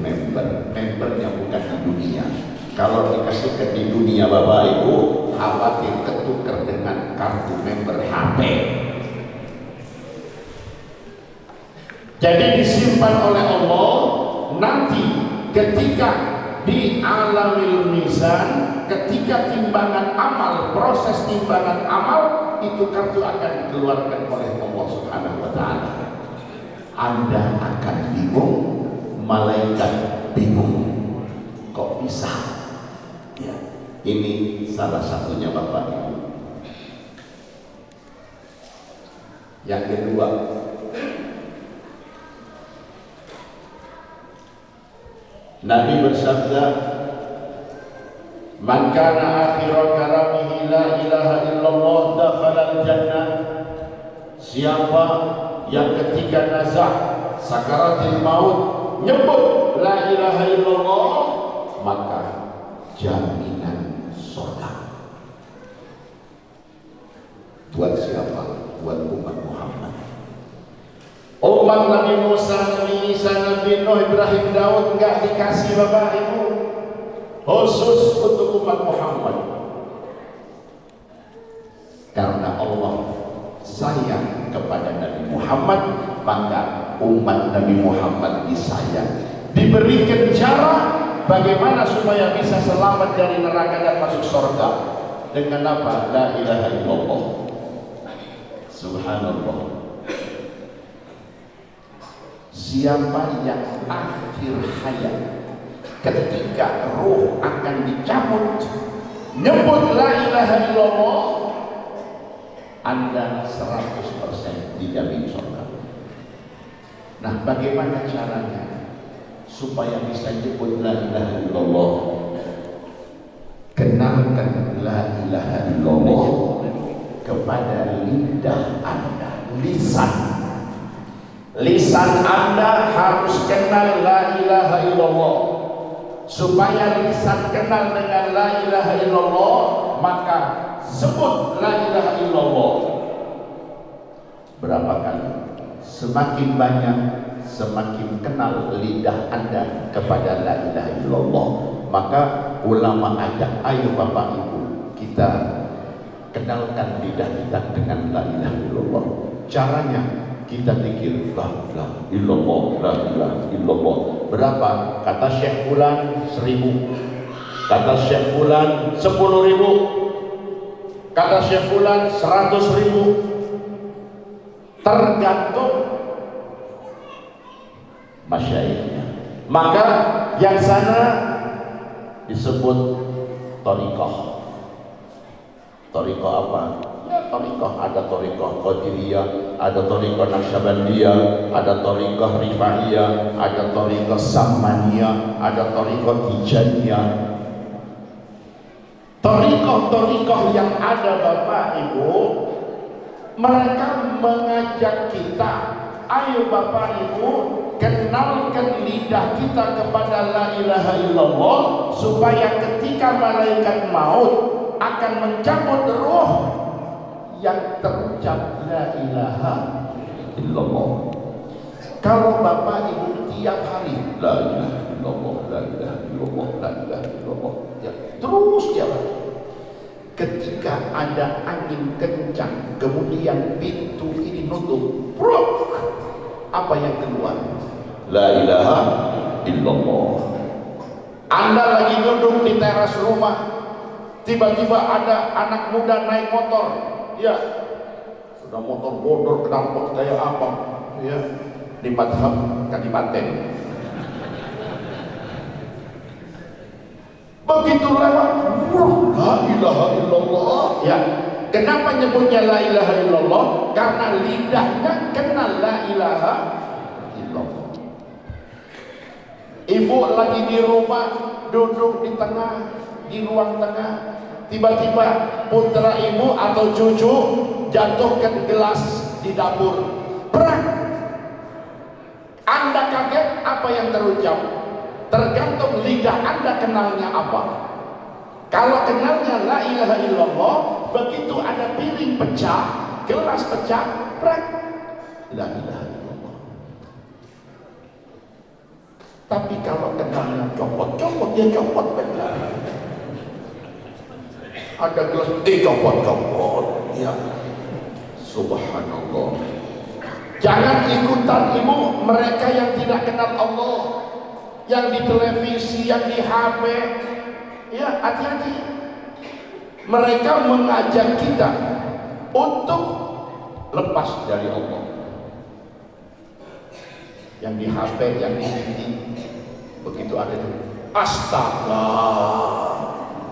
membernya bukan di dunia. Kalau dikasihkan di dunia Bapak Ibu, khawatir ketukar dengan kartu member HP. Jadi disimpan oleh Allah, nanti ketika di alamil mizan, ketika timbangan amal, proses timbangan amal, itu kartu akan dikeluarkan oleh Allah Subhanahu wa Ta'ala. Anda akan bingung, malaikat bingung, kok bisa? Ya, ini salah satunya Bapak Ibu. Yang kedua, Nabi bersabda, "Man kana akhira kalamihi la ilaha illallah dakhala al-jannah." Siapa yang ketika nazah sakaratil maut nyebut la ilaha illallah, maka jaminan surga. Buat siapa? Buat umat Muhammad. Umat Nabi Musa, Nabi Isa, Nabi Nuh, Ibrahim, Daud enggak dikasih Bapak Ibu. Khusus untuk umat Muhammad. Karena Allah sayang kepada Nabi Muhammad, maka umat Nabi Muhammad disayang. Diberikan cara bagaimana supaya bisa selamat dari neraka dan masuk surga. Dengan apa? La ilaha illallah. Subhanallah. Siapa yang akhir hayat ketika ruh akan dicabut nyebut la ilaha illallah, Anda 100% dijamin surga. Nah, bagaimana caranya supaya bisa nyebut la ilaha illallah? Kenalkan la ilaha illallah kepada lidah Anda, lisan Anda harus kenal la ilaha illallah. Supaya lisan kenal dengan la ilaha illallah, maka sebut la ilaha illallah. Berapa kali? Semakin banyak, semakin kenal lidah Anda kepada la ilaha illallah. Maka ulama ajak, ayo Bapak Ibu, kita kenalkan lidah kita dengan la ilaha illallah. Caranya kita pikir la ilaha illallah, la ilaha illallah. Berapa? Kata Syekh Fulan 1000, kata Syekh Fulan 10.000, kata Syekh Fulan 100.000. Tergantung masyaikhnya. Maka yang sana disebut thariqah. Thariqah apa? Ya, thariqah, ada thariqah Qadiriyah, ada thariqah Naqsyabandiyah, ada thariqah Rifaiyah, ada thariqah Sammaniyah, ada thariqah Tijaniyah. Thariqah yang ada Bapak Ibu, mereka mengajak kita, ayo Bapak Ibu, kenalkan lidah kita kepada la ilaha illallah, supaya ketika malaikat maut akan mencabut ruh yang terucap la ilaha illallah. Kalau Bapak Ibu tiap hari la ilaha illallah, la ilaha illallah, la ilaha illallah, ya, terus tiap hari. Ketika ada angin kencang, kemudian pintu ini nutup, brok, apa yang keluar? La ilaha illallah. Anda lagi duduk di teras rumah, tiba-tiba ada anak muda naik motor, ya, sudah motor bodor knalpot kayak apa, ya, di Madhab Kadipaten. Begitu lewat, la ilaha illallah. Ya, kenapa nyebutnya la ilaha illallah? Karena lidahnya kenal la ilaha illallah. Ibu lagi di rumah, duduk di tengah, di ruang tengah, tiba-tiba putra ibu atau cucu jatuhkan gelas di dapur. Berat. Anda kaget, apa yang terucap? Tergantung lidah Anda kenalnya apa. Kalau kenalnya la ilaha illallah, begitu ada piring pecah, gelas pecah, berat. La ilaha illallah. Tapi kalau kenalnya copot-copot, ya copot benar. Ada gelas, copot-copot, ya. Subhanallah. Jangan ikutan ibu mereka yang tidak kenal Allah, yang di televisi, yang di HP. Ya, hati-hati. Mereka mengajak kita untuk lepas dari Allah. Yang di HP, yang di TV, begitu ada itu, astaga.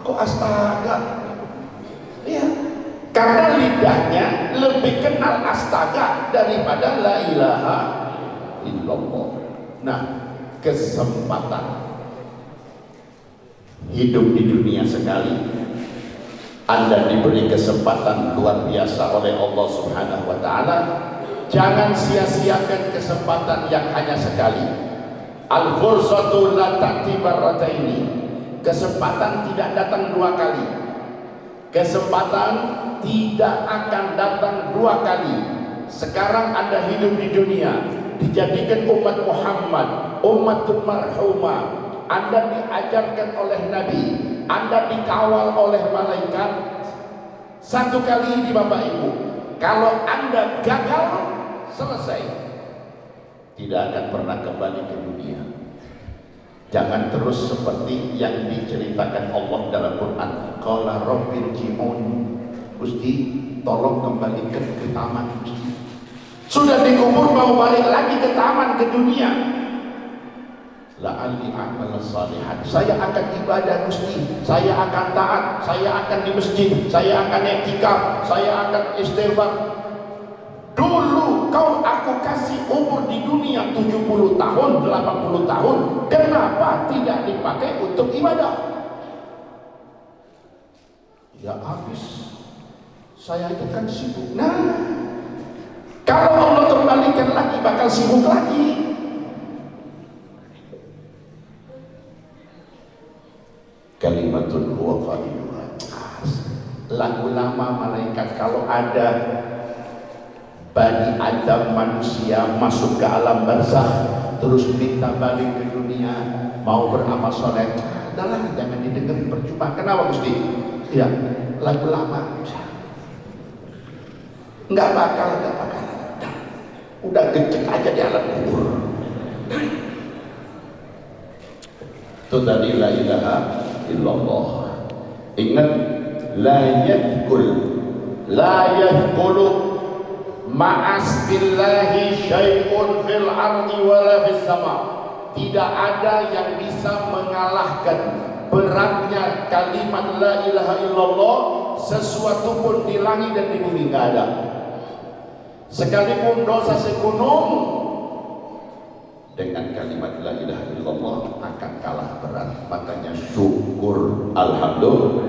Kok astaga? Iya. Karena lidahnya lebih kenal astaga daripada la ilaha illallah. Nah, kesempatan hidup di dunia sekali, Anda diberi kesempatan luar biasa oleh Allah Subhanahu wa Ta'ala. Jangan sia-siakan kesempatan yang hanya sekali. Al-fursatu la ta'ti marrataini. Kesempatan tidak datang dua kali. Kesempatan tidak akan datang dua kali. Sekarang Anda hidup di dunia, dijadikan umat Muhammad, umatul marhumah. Anda diajarkan oleh Nabi, Anda dikawal oleh malaikat. Satu kali ini Bapak Ibu, kalau Anda gagal, selesai. Tidak akan pernah kembali ke dunia. Jangan terus seperti yang diceritakan Allah dalam Quran. Qala rabbil ji'un. Gusti, tolong kembalikan ke taman Gusti. Sudah dikubur mau balik lagi ke taman, ke dunia. La'alli a'mal salihan. Saya akan ibadah Gusti, saya akan taat, saya akan di masjid, saya akan i'tikaf, saya akan istighfar. Dulu aku kasih umur di dunia 70 tahun, 80 tahun. Kenapa tidak dipakai untuk ibadah? Ya habis. Saya aja kan sibuk. Nah, kalau Allah kembalikan lagi bakal sibuk lagi. Kalimatun huwa qailuha. Lagu lama malaikat kalau ada Bani Adam manusia masuk ke alam barzakh terus minta balik ke dunia mau beramal soleh, adalah jangan didengar percuma. Kenapa Gusti? Ya lagu lama nggak bakal. Udah gecek aja di alam kubur. Itu tadi la ilaha illallah. Ingat, la yadkhulu ma'as billahi syai'un fil ardi wala fis sama. Tidak ada yang bisa mengalahkan beratnya kalimat la ilaha illallah. Sesuatu pun di langit dan di bumi nggak ada. Sekalipun dosa segunung, dengan kalimat la ilaha illallah akan kalah berat. Makanya syukur, alhamdulillah,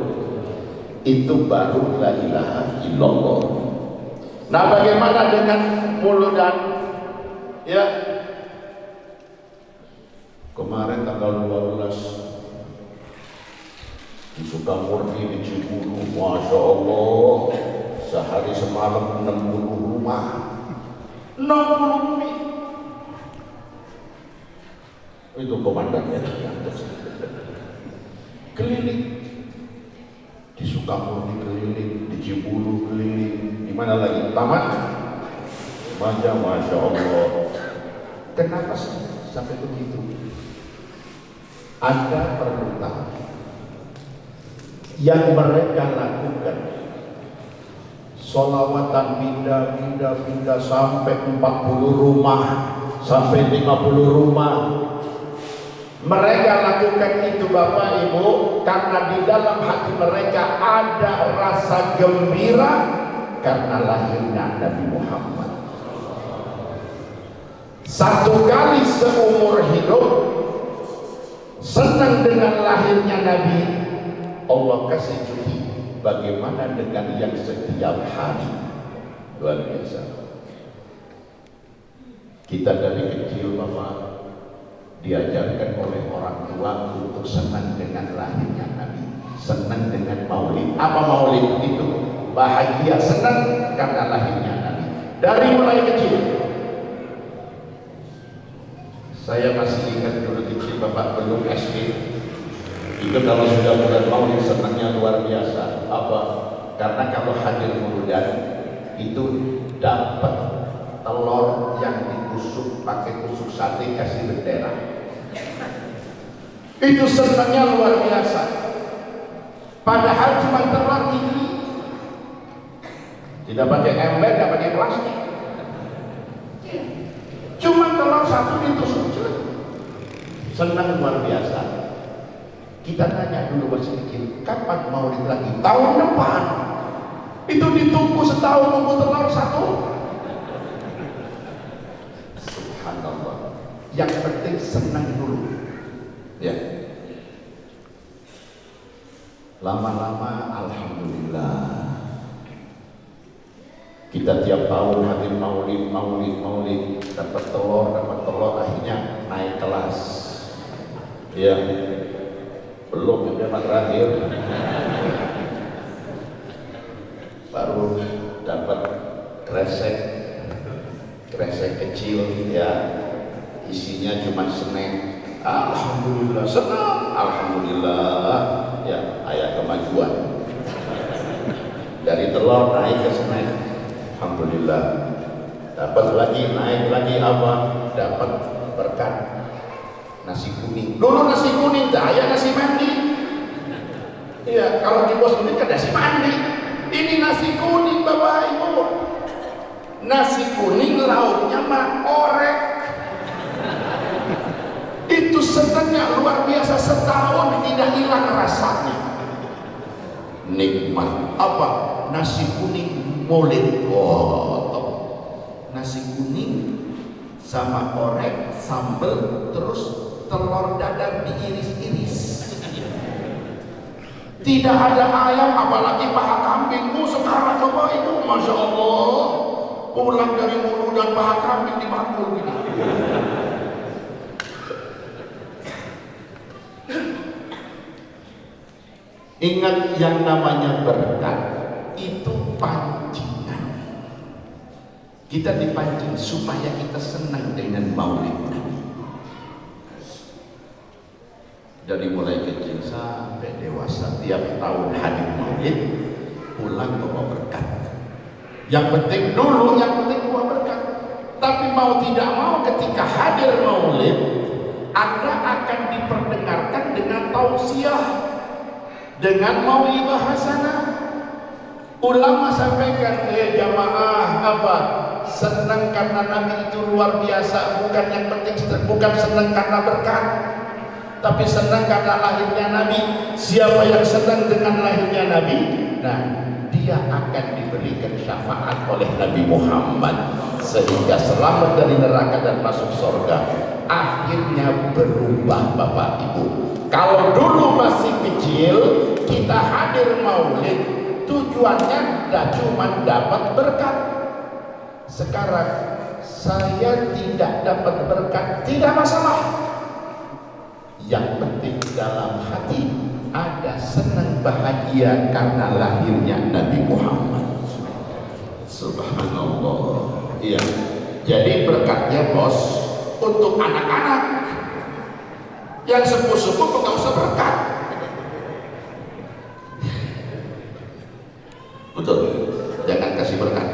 itu baru la ilaha illallah. Nah, bagaimana dengan mulut dan ya? Kemarin tanggal 12 di Sukabumi, di Cibulu, Masya Allah, sehari semalam 60 rumah, 60 rumah. Itu komandannya keliling di Sukabumi, keliling di Cibulu, keliling di mana lagi, Taman Maja. Masya Allah. Kenapa sih sampai begitu? Anda perlu tahu yang mereka lakukan sholawatan pindah sampai 40 rumah, sampai 50 rumah. Mereka lakukan itu Bapak Ibu karena di dalam hati mereka ada rasa gembira karena lahirnya Nabi Muhammad. Satu kali seumur hidup senang dengan lahirnya Nabi, Allah kasih cuti. Bagaimana dengan yang setiap hari? Luar biasa. Kita dari kecil Bapak diajarkan oleh orang tua untuk senang dengan lahirnya Nabi, senang dengan maulid. Apa maulid itu? Bahagia, senang karena lahirnya Nabi. Dari mulai kecil. Saya masih ingat dulu kecil Bapak belum SD. Itu kalau sudah bulan maulid senangnya luar biasa. Apa? Karena kalau hadir muludan itu dapat telur yang ditusuk pakai tusuk sate kasih bendera. Itu senangnya luar biasa. Padahal cuma telur ini, tidak pakai ember, tidak pakai plastik. Cuma telur satu ditusuk, senang luar biasa. Kita tanya dulu masih kecil, kapan maulid lagi? Tahun depan. Itu ditunggu setahun nunggu telur satu. Subhanallah. Yang penting senang dulu. Ya. Lama-lama alhamdulillah. Kita tiap tahun hadir maulid, dapat telur, akhirnya naik kelas. Ya. Belum yang terakhir. Baru dapat kresek kecil ya, isinya cuma snack. Alhamdulillah senang, alhamdulillah ya, ayat kemajuan. Dari telur naik ke snack, alhamdulillah. Dapat lagi, naik lagi apa? Dapat berkat nasi kuning. Dulu nasi kuning, saya nasi mandi. Iya, kalau di bos kuning kan nasi mandi. Ini nasi kuning Bapak Ibu. Nasi kuning lauknya mah orek. Itu senangnya luar biasa, setahun tidak hilang rasanya. Nikmat. Apa? Nasi kuning maulid. Oh, nasi kuning sama orek, sambal, terus telur dadar diiris-iris. Tidak ada ayam, apalagi paha kambing. Sekarang coba itu, Masya Allah, pulang dari mulu dan paha kambing dibakul gini. Ingat yang namanya berkat itu pancingan. Kita dipancing supaya kita senang dengan maulid Nabi. Dari mulai kecil sampai dewasa, tiap tahun hadir maulid, pulang bawa berkat. Yang penting dulu, yang penting bawa berkat. Tapi mau tidak mau ketika hadir maulid, Anda akan diperdengarkan dengan tausiah, dengan mau'izah hasanah. Ulama sampaikan, jamaah apa? Senang karena Nabi itu luar biasa, bukan yang penting, bukan senang karena berkat, tapi senang karena lahirnya Nabi. Siapa yang senang dengan lahirnya Nabi, nah dia akan diberikan syafaat oleh Nabi Muhammad sehingga selamat dari neraka dan masuk surga. Akhirnya berubah Bapak Ibu. Kalau dulu masih kecil kita hadir maulid, tujuannya tidak cuma dapat berkat. Sekarang saya tidak dapat berkat, tidak masalah. Yang penting dalam hati ada senang bahagia karena lahirnya Nabi Muhammad. Subhanallah. Iya. Jadi berkatnya bos untuk anak-anak. Yang sepuh-sepuh nggak usah berkat. Betul. Jangan kasih berkat.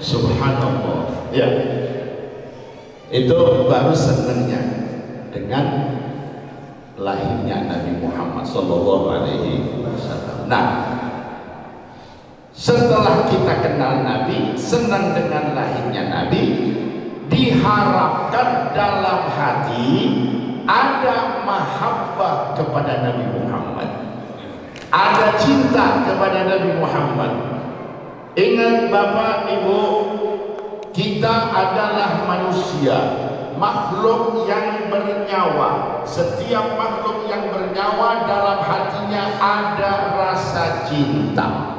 Subhanallah. Ya. Itu baru senangnya dengan lahirnya Nabi Muhammad sallallahu alaihi wasallam. Nah, Setelah kita kenal Nabi, senang dengan lahirnya Nabi, diharapkan dalam hati ada mahabbah kepada Nabi Muhammad, ada cinta kepada Nabi Muhammad. Ingat Bapak Ibu, kita adalah manusia, makhluk yang bernyawa. Setiap makhluk yang bernyawa dalam hatinya ada rasa cinta.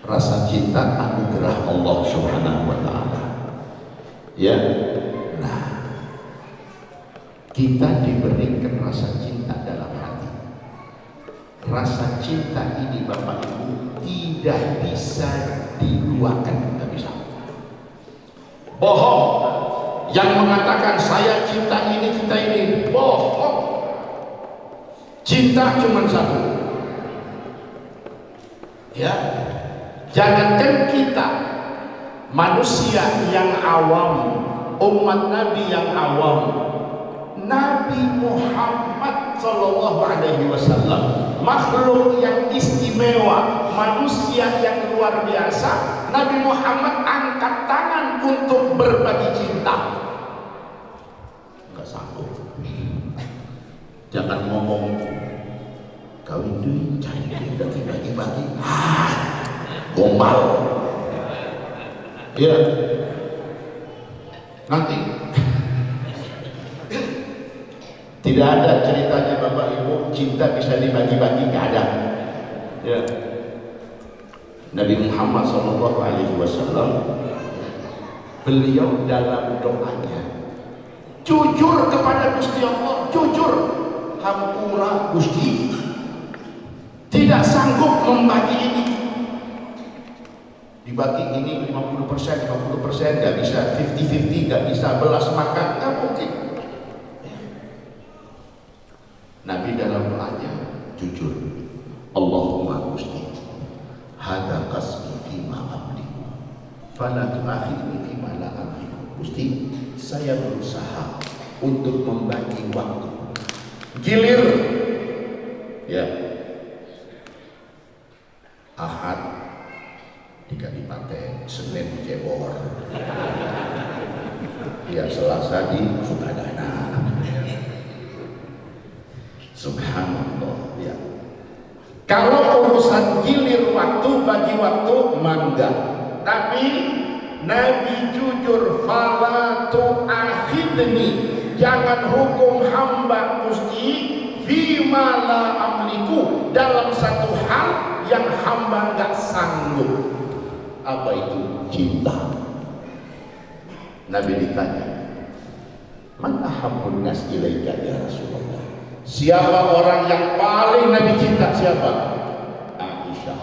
Rasa cinta anugerah Allah Subhanahu wa taala. Ya. Nah, kita diberikan rasa cinta dalam hati. Rasa cinta ini Bapak Ibu tidak bisa diduakan, tidak bisa. Bohong yang mengatakan saya cinta ini, cinta ini, bohong. Cinta cuma satu. Ya. Jangankan kita manusia yang awam, umat Nabi yang awam, Nabi Muhammad Sallallahu Alaihi Wasallam, makhluk yang istimewa, manusia yang luar biasa, Nabi Muhammad angkat tangan untuk berbagi cinta. Enggak sanggup. Jangan ngomong kawin duit, cari duit, dan bagi-bagi. Gombal. Ya. Nanti tidak ada ceritanya Bapak Ibu cinta bisa dibagi-bagi, nggak ada. Ya. Nabi Muhammad SAW, beliau dalam doanya jujur kepada Gusti Allah, jujur, hampura Gusti, tidak sanggup membagi ini. Dibagi ini 50%, 50%, nggak bisa 50-50, nggak bisa belas makan, nggak mungkin. Nabi dalam doanya jujur, Allahumma Gusti, hada qasmi fima amliku, fala tu'akhidni fima la amliku. Gusti, saya berusaha untuk membagi waktu. Gilir, ya, Ahad tidak dipakai, Senin jebor, ya Selasa di Sukadana. Subhanallah, ya. Kalau urusan gilir waktu, bagi waktu, mangga. Tapi Nabi jujur, fala tu'akhidni, jangan hukum hamba Gusti fima la amliku, dalam satu hal yang hamba nggak sanggup. Apa itu? Cinta. Nabi ditanya, man ahabbun nas ilaika ya Rasulullah, siapa orang yang paling Nabi cinta? Siapa? Aisyah.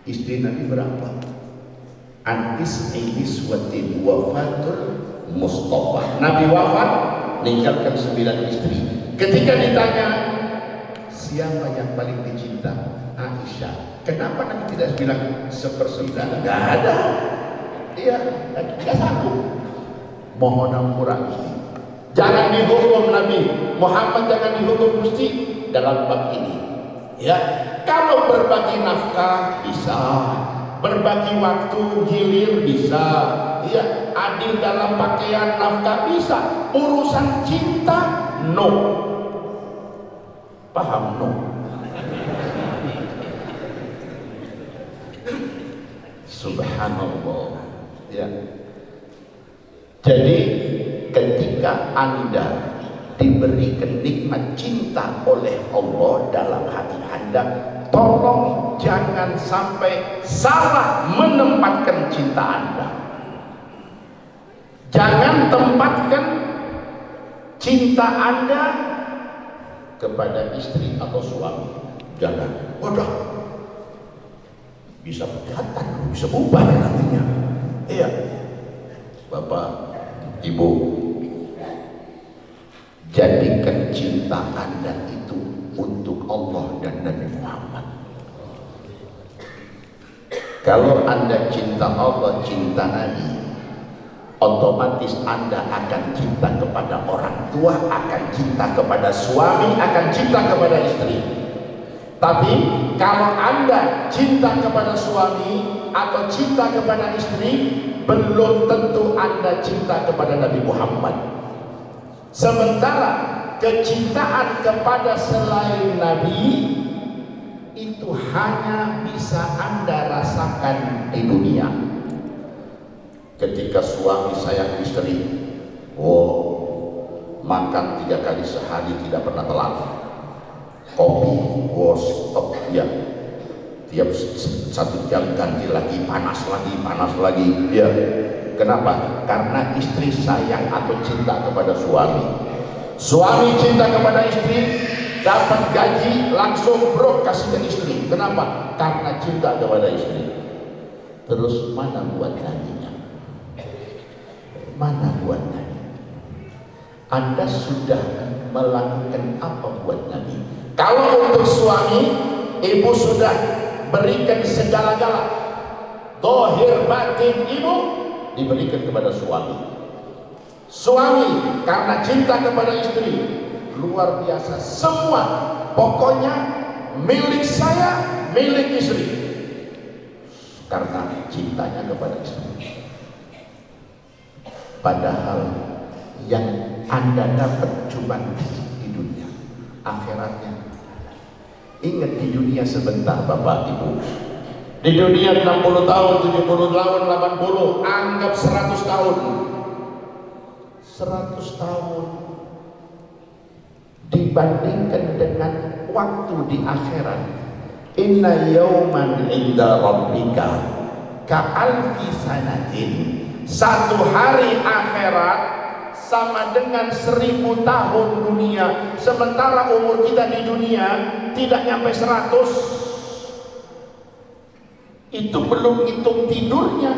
Istri Nabi berapa? Antis niswatin wafatul Mustafa. Nabi wafat meninggalkan 9 istri. Ketika ditanya siapa yang paling dicinta? Aisyah. Kenapa Nabi tidak bilang 1/9? Enggak ada. Iya, enggak sanggup. Mohon ampura Gusti. Jangan dihukum Nabi Muhammad, jangan dihukum Gusti dalam bab ini. Ya, kalau berbagi nafkah bisa, berbagi waktu gilir bisa, ya, adil dalam pakaian nafkah bisa. Urusan cinta no. Paham no? Subhanallah, ya. Jadi ketika Anda diberikan nikmat cinta oleh Allah dalam hati Anda, tolong jangan sampai salah menempatkan cinta Anda. Jangan tempatkan cinta Anda kepada istri atau suami. Jangan. Wadah, bisa pegatan, bisa bubar nantinya. Iya, Bapak, Ibu, jadikan cinta Anda itu untuk Allah dan Nabi Muhammad. Kalau Anda cinta Allah, cinta Nabi, otomatis Anda akan cinta kepada orang tua, akan cinta kepada suami, akan cinta kepada istri. Tapi kalau Anda cinta kepada suami atau cinta kepada istri, belum tentu Anda cinta kepada Nabi Muhammad. Sementara kecintaan kepada selain Nabi itu hanya bisa Anda rasakan di dunia. Ketika suami sayang istri, makan 3 kali sehari tidak pernah telat. Kopi, stop ya. Tiap 1 jam ganti lagi, panas lagi. Ya. Kenapa? Karena istri sayang atau cinta kepada suami. Suami cinta kepada istri, dapat gaji langsung kasih ke istri. Kenapa? Karena cinta kepada istri. Terus mana buat nabinya? Mana buat Nabi? Anda sudah melakukan apa buat Nabi? Kalau untuk suami, ibu sudah berikan segala-gala. Zahir batin ibu diberikan kepada suami. Suami karena cinta kepada istri, luar biasa. Semua pokoknya milik saya, milik istri. Karena cintanya kepada istri. Padahal yang Anda dapat cuma di dunia, akhiratnya. Ingat di dunia sebentar Bapak Ibu. Di dunia 60 tahun, 70 tahun, 80, anggap 100 tahun. 100 tahun dibandingkan dengan waktu di akhirat. Inna yawman inda rabbika ka'alfi sanatin. Satu hari akhirat sama dengan 1000 tahun dunia. Sementara umur kita di dunia tidak nyampe 100. Itu belum hitung tidurnya.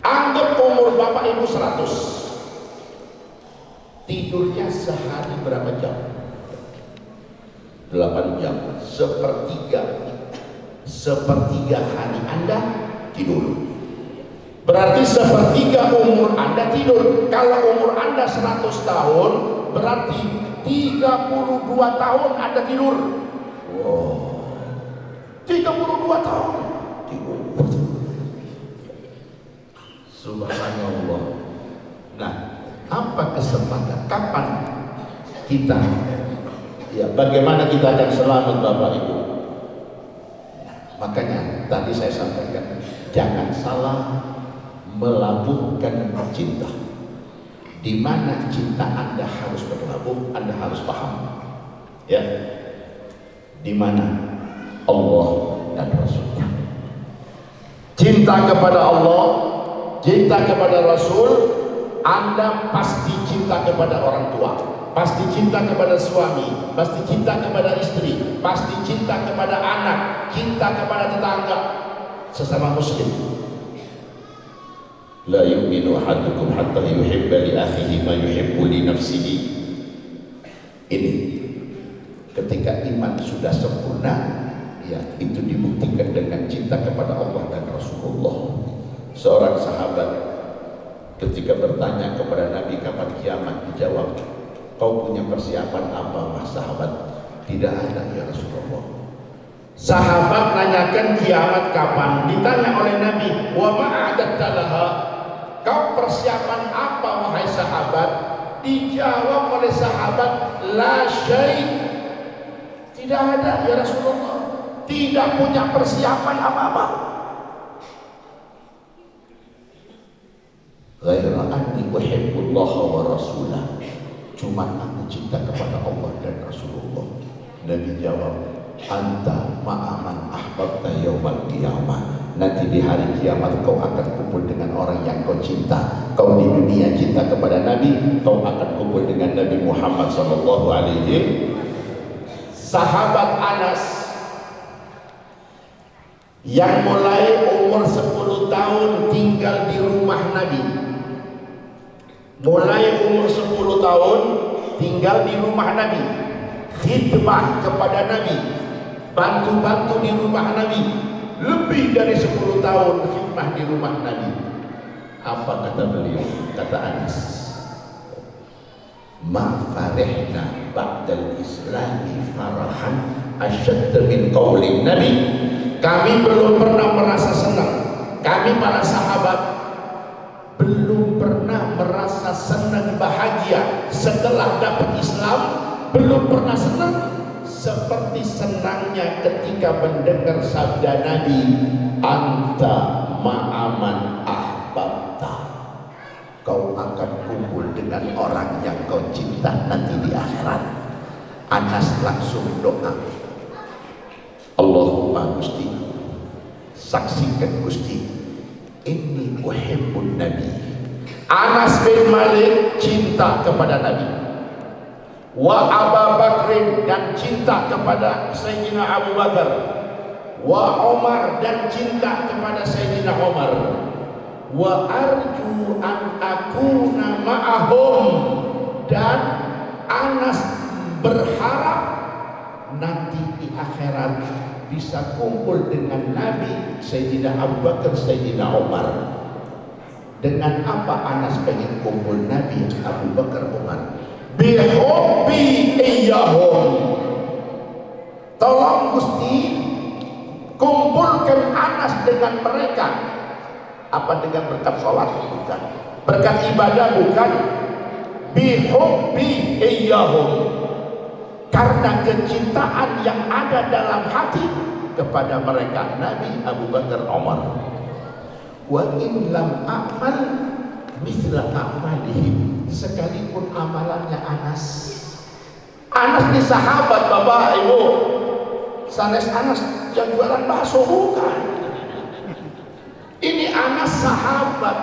Anggap umur Bapak Ibu 100. Tidurnya sehari berapa jam? 8 jam. Sepertiga hari Anda tidur. Berarti sepertiga umur Anda tidur. Kalau umur Anda 100 tahun, berarti 32 tahun Anda tidur. 32 tahun tidur. Subhanallah. Nah, apa kesempatan? Kapan kita? Ya, bagaimana kita akan selamat Bapak Ibu? Makanya tadi saya sampaikan, jangan salah melabuhkan cinta. Di mana cinta Anda harus berlabuh, Anda harus paham. Ya, di mana Allah dan Rasulnya. Cinta kepada Allah, cinta kepada Rasul, Anda pasti cinta kepada orang tua, pasti cinta kepada suami, pasti cinta kepada istri, pasti cinta kepada anak, cinta kepada tetangga, sesama muslim. La yu'minu ahadukum hatta yuhibba li akhihi ma yuhibbu li nafsihi. Ini ketika iman sudah sempurna, ya itu dibuktikan dengan cinta kepada Allah dan Rasulullah. Seorang sahabat ketika bertanya kepada Nabi kapan kiamat, dijawab, kau punya persiapan apa mas sahabat? Tidak ada ya Rasulullah. Sahabat nanyakan kiamat kapan, ditanya oleh Nabi, wa ma'adatta laha, kau persiapan apa wahai sahabat? Dijawab oleh sahabat, la syai', tidak ada ya Rasulullah, tidak punya persiapan apa-apa. Ghaira anni uhibbullaha wa rasulah, cuma aku cinta kepada Allah dan Rasulullah. Nabi jawab, anta ma'aman ahbabta yaumal qiyamah, nanti di hari kiamat kau akan kumpul dengan orang yang kau cinta. Kau di dunia cinta kepada Nabi, kau akan kumpul dengan Nabi Muhammad sallallahu alaihi. Sahabat Anas yang mulai umur 10 tahun tinggal di rumah Nabi, mulai umur 10 tahun tinggal di rumah Nabi, khidmah kepada Nabi, bantu-bantu di rumah Nabi, lebih dari 10 tahun khidmah di rumah Nabi. Apa kata beliau? Kata Anas, ma farihna ba'dal islami farahan asyadda min qaulin nabi. Kami belum pernah merasa senang, kami para sahabat belum pernah merasa senang bahagia setelah dapat Islam, belum pernah senang seperti senangnya ketika mendengar sabda Nabi, anta ma'aman ahbabta, kau akan kumpul dengan orang yang kau cinta nanti di akhirat. Anas langsung doa, Allahumma Gusti, saksikan Gusti, inni uhibbun Nabi. Anas bin Malik cinta kepada Nabi, wa Abu Bakrin, dan cinta kepada Sayyidina Abu Bakar, wa Umar, dan cinta kepada Sayyidina Umar, wa arju an akuna ma'ahum, dan Anas berharap nanti di akhirat bisa kumpul dengan Nabi, Sayyidina Abu Bakar, Sayyidina Umar. Dengan apa Anas pengen kumpul Nabi, Abu Bakar, Umar? Bihubbi iyyahum. Tolong Gusti, kumpulkan Anas dengan mereka. Apa dengan berkat sholat? Bukan. Berkat ibadah? Bukan. Bihubbi iyyahum, karena kecintaan yang ada dalam hati kepada mereka, Nabi, Abu Bakar, Umar. Wa in lam a'mal misla a'malihim, sekalipun amalannya Anas ini sahabat Bapak Ibu, sanes Anas yang jualan bakso, bukan. Ini Anas sahabat,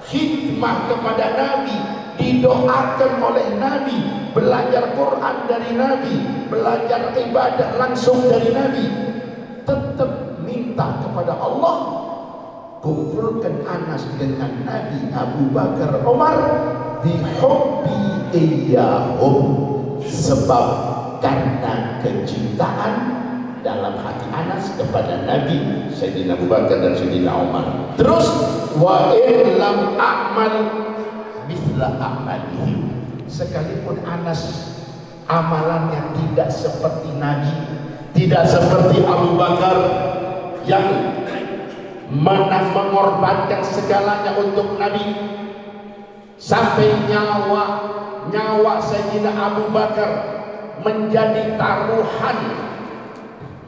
khidmah kepada Nabi, didoakan oleh Nabi, belajar Quran dari Nabi, belajar ibadah langsung dari Nabi, tetap minta kepada Allah, kumpulkan Anas dengan Nabi, Abu Bakar, Umar, bihubbi iyyahum, sebab karena kecintaan dalam hati Anas kepada Nabi, Sayyidina Abu Bakar dan Sayyidina Umar. Terus wa in lam a'mal mithla a'malihim, sekalipun Anas amalannya tidak seperti Nabi, tidak seperti Abu Bakar yang mengorbankan segalanya untuk Nabi, sampai nyawa Sayyidina Abu Bakar menjadi taruhan.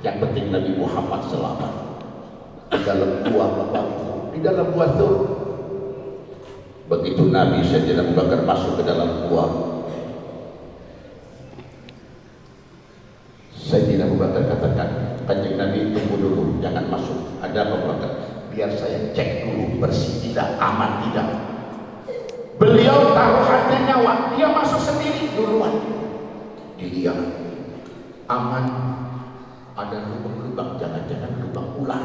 Yang penting Nabi Muhammad selamat di dalam gua, Bapak, di dalam gua itu. Begitu Nabi Sayyidina Abu Bakar masuk ke dalam gua, Sayyidina Abu Bakar katakan, kanjeng Nabi, tunggu dulu, jangan masuk. Ada Abu Bakar, biar saya cek dulu bersih tidak, aman tidak. Beliau taruhannya nyawa, dia masuk sendiri duluan. Dilihat aman, ada lubang-lubang, jangan-jangan lubang ular.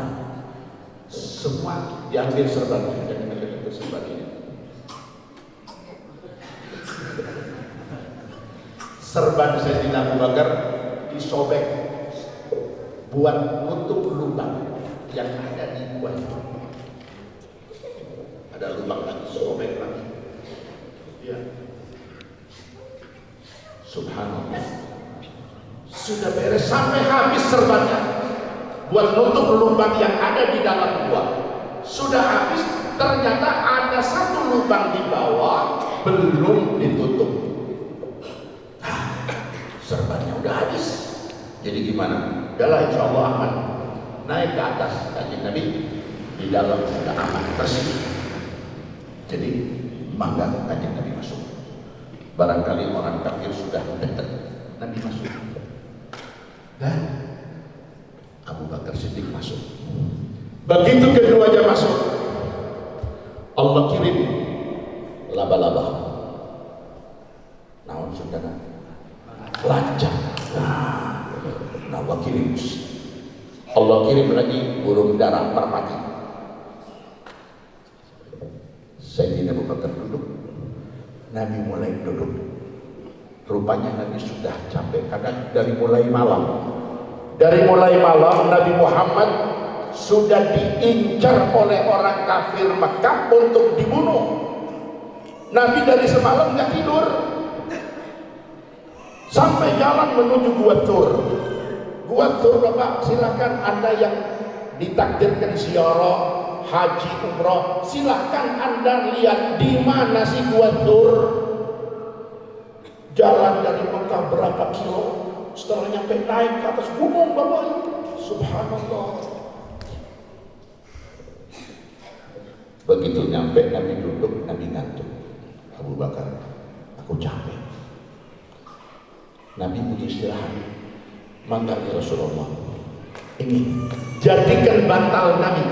Semua diambil serban, jangan serban ini. Serban Sayyidina Abu Bakar disobek buat nutup lubang yang ada di gua itu. Ada lubang lagi, sobek lagi. Ya. Subhanallah. Sudah beres sampai habis serbannya buat nutup lubang yang ada di dalam gua. Sudah habis, ternyata ada satu lubang di bawah belum ditutup. Serbannya udah habis. Jadi gimana? Udahlah, insya Allah aman. Naik ke atas, kanjeng Nabi, di dalam sudah aman, bersih. Jadi mangga kanjeng Nabi masuk. Barangkali orang kafir sudah dekat, Nabi masuk. Dan Abu Bakar Siddiq masuk. Begitu keduanya masuk, Allah kirim laba-laba. Naon saudara? Lancang. Nah, Allah kirim. Allah kirim lagi burung dara merpati. Sayyidina Abu Bakar duduk, Nabi mulai duduk. Rupanya Nabi sudah capek karena dari mulai malam Nabi Muhammad sudah diincar oleh orang kafir Mekah untuk dibunuh. Nabi dari semalam nggak tidur sampai jalan menuju Gua Tur. Gua Tur, Bapak, silakan Anda yang ditakdirkan ziarah haji umroh, silahkan Anda lihat di mana sih Gua Tur. Jalan dari Mekah berapa kilo, setelah nyampe naik ke atas gunung, Bapak, subhanallah. Begitu nyampe, Nabi duduk, Nabi ngantuk. Abu Bakar, aku capek. Nabi butuh istirahat. Maka ya Rasulullah, ini jadikan bantal Nabi.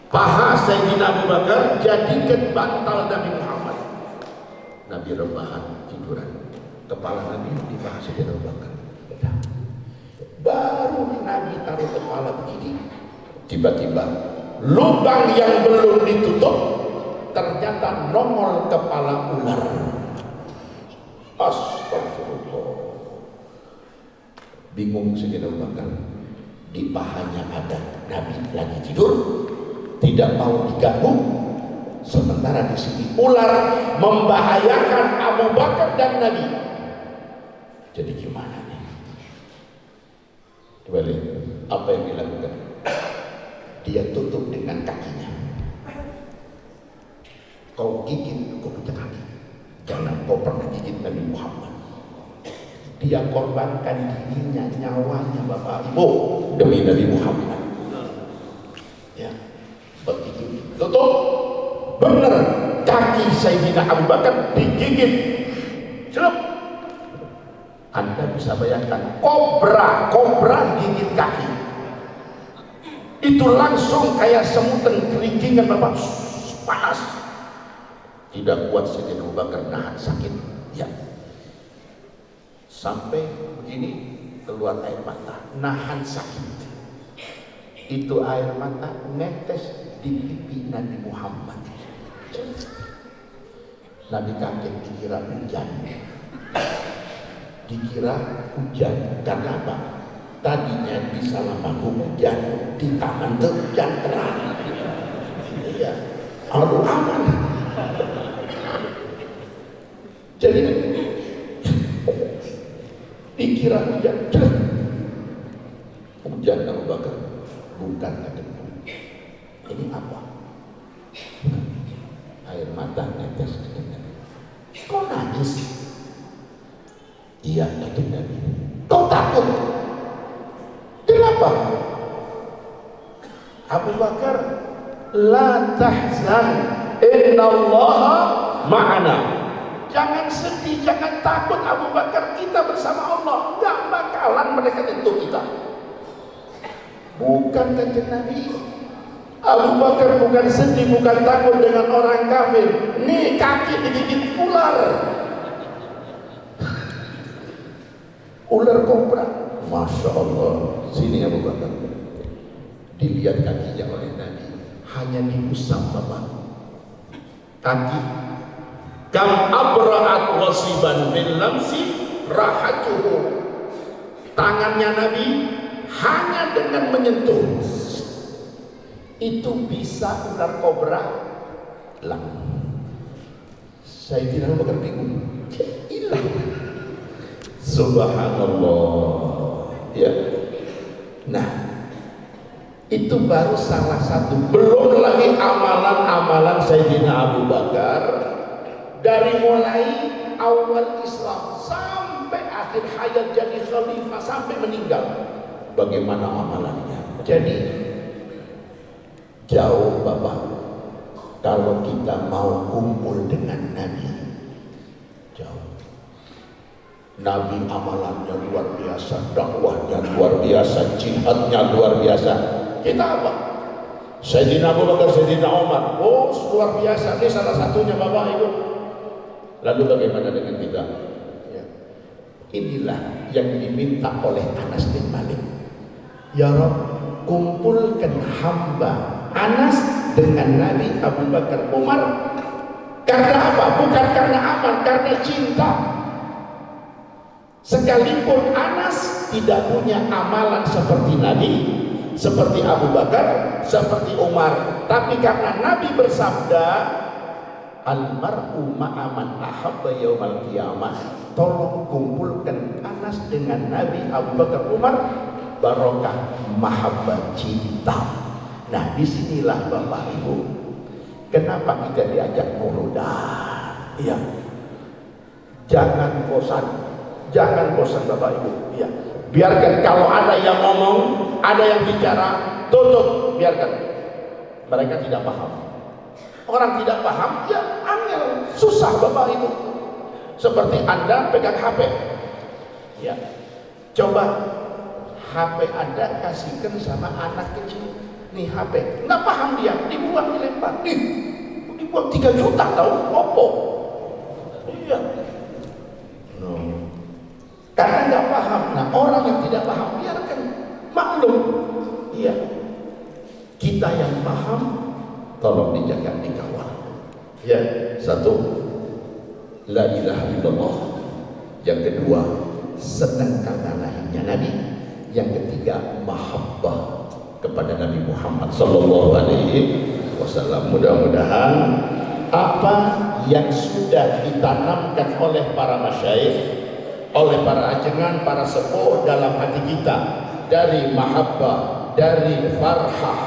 Paha Sayyidina Abu Bakar jadikan bantal Nabi Muhammad. Nabi rebahan tiduran. Kepala Nabi di paha Sayyidina Abu Bakar. Baru Nabi taruh kepala begini, tiba-tiba lubang yang belum ditutup ternyata nongol kepala ular. Astagfirullah. Bingung Sayyidina Abu Bakar. Di pahanya ada Nabi lagi tidur, tidak mau diganggu. Sementara di sini ular membahayakan Abu Bakar dan Nabi. Jadi gimana nih? Coba lihat apa yang dilakukan. Dia tutup dengan kakinya. Kau gigit, kau punya kaki. Jangan kau pernah gigit Nabi Muhammad. Dia korbankan dirinya, nyawanya, Bapak Ibu, demi Nabi Muhammad. Ya, begitu tutup, benar kaki Sayyidina Abu Bakar digigit. Celup. Anda bisa bayangkan kobra gigit kaki. Itu langsung kayak semutan kerikingan, Bapak, panas. Tidak kuat Sayyidina Abu Bakar nahan sakit. Ya. Sampai begini keluar air mata, nahan sakit. Itu air mata netes di pipi Nabi Muhammad. Nabi kaget, dikira hujan. Dikira hujan karena apa? Tadinya di Salamagu hujan, di tangan hujan terang. Iya, aduh aman. Jadi dikira hujan, hujan Abu Bakar, bukan ketemu. Ini apa? Air mata netes. Kau nangis? Iya, kata Nabi. Kau takut? Kenapa? Abu Bakar, la tahzan, innallaha ma'ana. Jangan sedih, jangan takut Abu Bakar, kita bersama Allah. Gak bakalan mereka tentu kita. Bukan kata Nabi. Abu Bakar bukan sedih, bukan takut dengan orang kafir. Nih kaki digigit ular. Ular kobra. Masya Allah. Sini Abu Bakar. Dilihat kakinya oleh Nabi. Hanya diusap, Bapak. Kaki. Kam abra'at wasiban bin lamsi rahatuhu. Tangannya Nabi hanya dengan menyentuh itu bisa ular kobra hilang. Saya tidak Bakar bingung, hilang. Subhanallah. Ya. Nah, itu baru salah satu. Belum lagi amalan-amalan Sayyidina Abu Bakar dari mulai awal Islam sampai akhir hayat jadi khalifah sampai meninggal. Bagaimana amalannya? Jadi jauh, Bapak, kalau kita mau kumpul dengan Nabi, jauh. Nabi amalannya luar biasa, dakwahnya luar biasa, jihadnya luar biasa. Kita apa? Sayyidina Abu Bakar, Sayyidina Umar, oh luar biasa. Ini salah satunya, Bapak Ibu. Lalu bagaimana dengan kita? Ya. Inilah yang diminta oleh Anas bin Malik. Ya Rabb, kumpulkan hamba Anas dengan Nabi Abu Bakar Umar. Karena apa? Bukan karena aman, karena cinta. Sekalipun Anas tidak punya amalan seperti Nabi, seperti Abu Bakar, seperti Umar. Tapi karena Nabi bersabda, almar'u ma'aman ahabba yaumal qiyamah, tolong kumpulkan Anas dengan Nabi, Abu Bakar, Umar, barokah mahabbah cinta. Nah disinilah Bapak Ibu, kenapa kita diajak muludan? Iya, jangan bosan Bapak Ibu. Iya, biarkan kalau ada yang ngomong, ada yang bicara, tutup, biarkan. Mereka tidak paham. Orang tidak paham, ya angel, susah Bapak Ibu. Seperti Anda pegang HP, ya, coba HP Anda kasihkan sama anak kecil. Nih HP, nggak paham dia, dibuang, dilempar. Dibuang 3 juta tahu, Oppo. Iya. No. Karena nggak paham. Nah orang yang tidak paham biarkan, maklum. Iya. Kita yang paham, tolong dijaga, dikawal. Ya, satu, la ilaha illallah. Yang kedua, senang karena lahirnya Nabi. Yang ketiga, mahabbah kepada Nabi Muhammad sallallahu alaihi wasallam. Mudah-mudahan apa yang sudah ditanamkan oleh para masyayikh, oleh para ajengan, para sepuh dalam hati kita, dari mahabbah, dari farhah,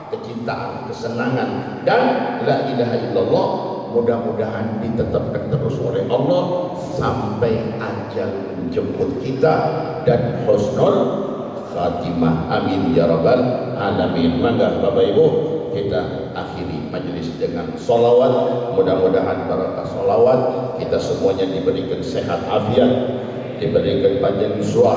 kecintaan, kesenangan, dan la ilaha illallah, mudah-mudahan ditetapkan terus oleh Allah sampai ajal menjemput kita dan husnul khatimah. Amin ya rabbal alamin. Mangga Bapak Ibu, kita akhiri majelis dengan solawat. Mudah-mudahan barakah solawat kita semuanya diberikan sehat afiat, diberikan panjang usia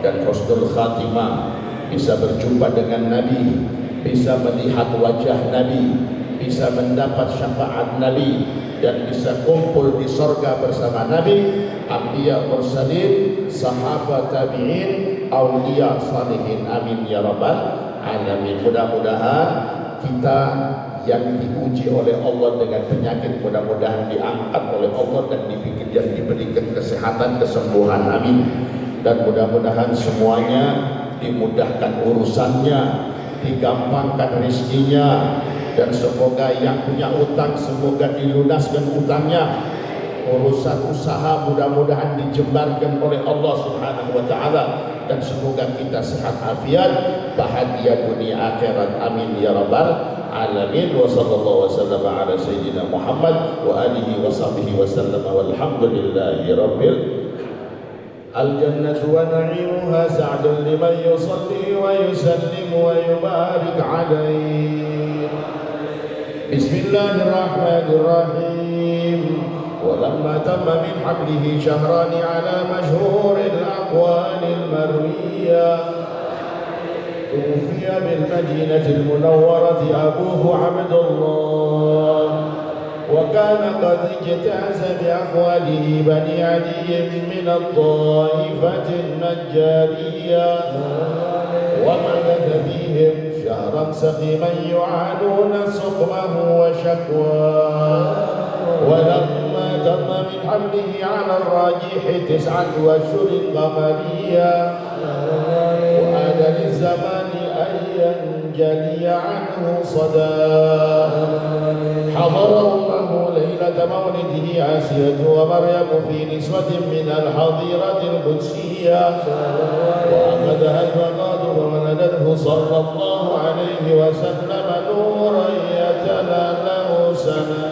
dan husnul khatimah, bisa berjumpa dengan Nabi, bisa melihat wajah Nabi, bisa mendapat syafaat Nabi, dan bisa kumpul di sorga bersama Nabi, anbiya mursalin, sahabat tabi'in, aulia salihin. Amin ya rabbal alamin. Mudah-mudahan kita yang diuji oleh Allah dengan penyakit, mudah-mudahan diangkat oleh Allah dan diberikan kesehatan, kesembuhan. Amin. Dan mudah-mudahan semuanya dimudahkan urusannya, digampangkan rezekinya, dan semoga yang punya utang semoga dilunaskan utangnya. Urusan usaha mudah-mudahan dijembarkan oleh Allah Subhanahu wa taala, dan semoga kita sehat afiat, bahagia dunia akhirat. Amin ya rabbal alamin. Wa sallallahu wasallam ala sayyidina Muhammad wa alihi wa sahbihi wasallam, walhamdulillahi rabbil الجنة ونعيمها سعد لمن يصلي ويسلم ويبارك عليه. بسم الله الرحمن الرحيم. ولما تم من حمله شهران على مشهور الأقوال المروية، توفي بالمدينة المنورة أبوه عبد الله، وكان قد اجتاز بأخواله بني عدي من الطائفة النجارية، ومكث فيهم شهرا سقيما يعانون سقمه وشكواه. ولما تم من حمله على الراجح 9 أشهر قمرية، وآن للزمان أن ينجلي عنه صداه، حضر أمه ليلة مولده آسية ومريم في نسوة من الحظيرة القدسية، وأخذها الفقاد فولدته صلى الله عليه وسلم نورا يتلألأ سنا.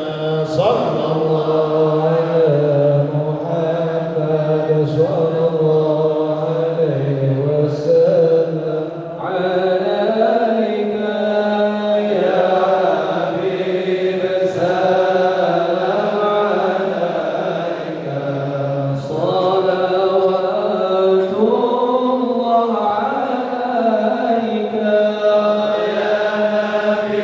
صلى الله على محمد صلى الله عليه وسلم. عليك يا حبيب السلام، عليك صلوات الله، عليك يا نبي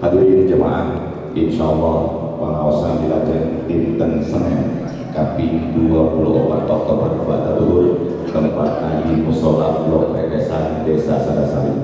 Hadirin jemaah, insyaallah pengawasan dilakukan dinten Senin Kaping 24 Oktober pada Tuhur tempat ngaji musola Blok Rekesan Desa Sadasari.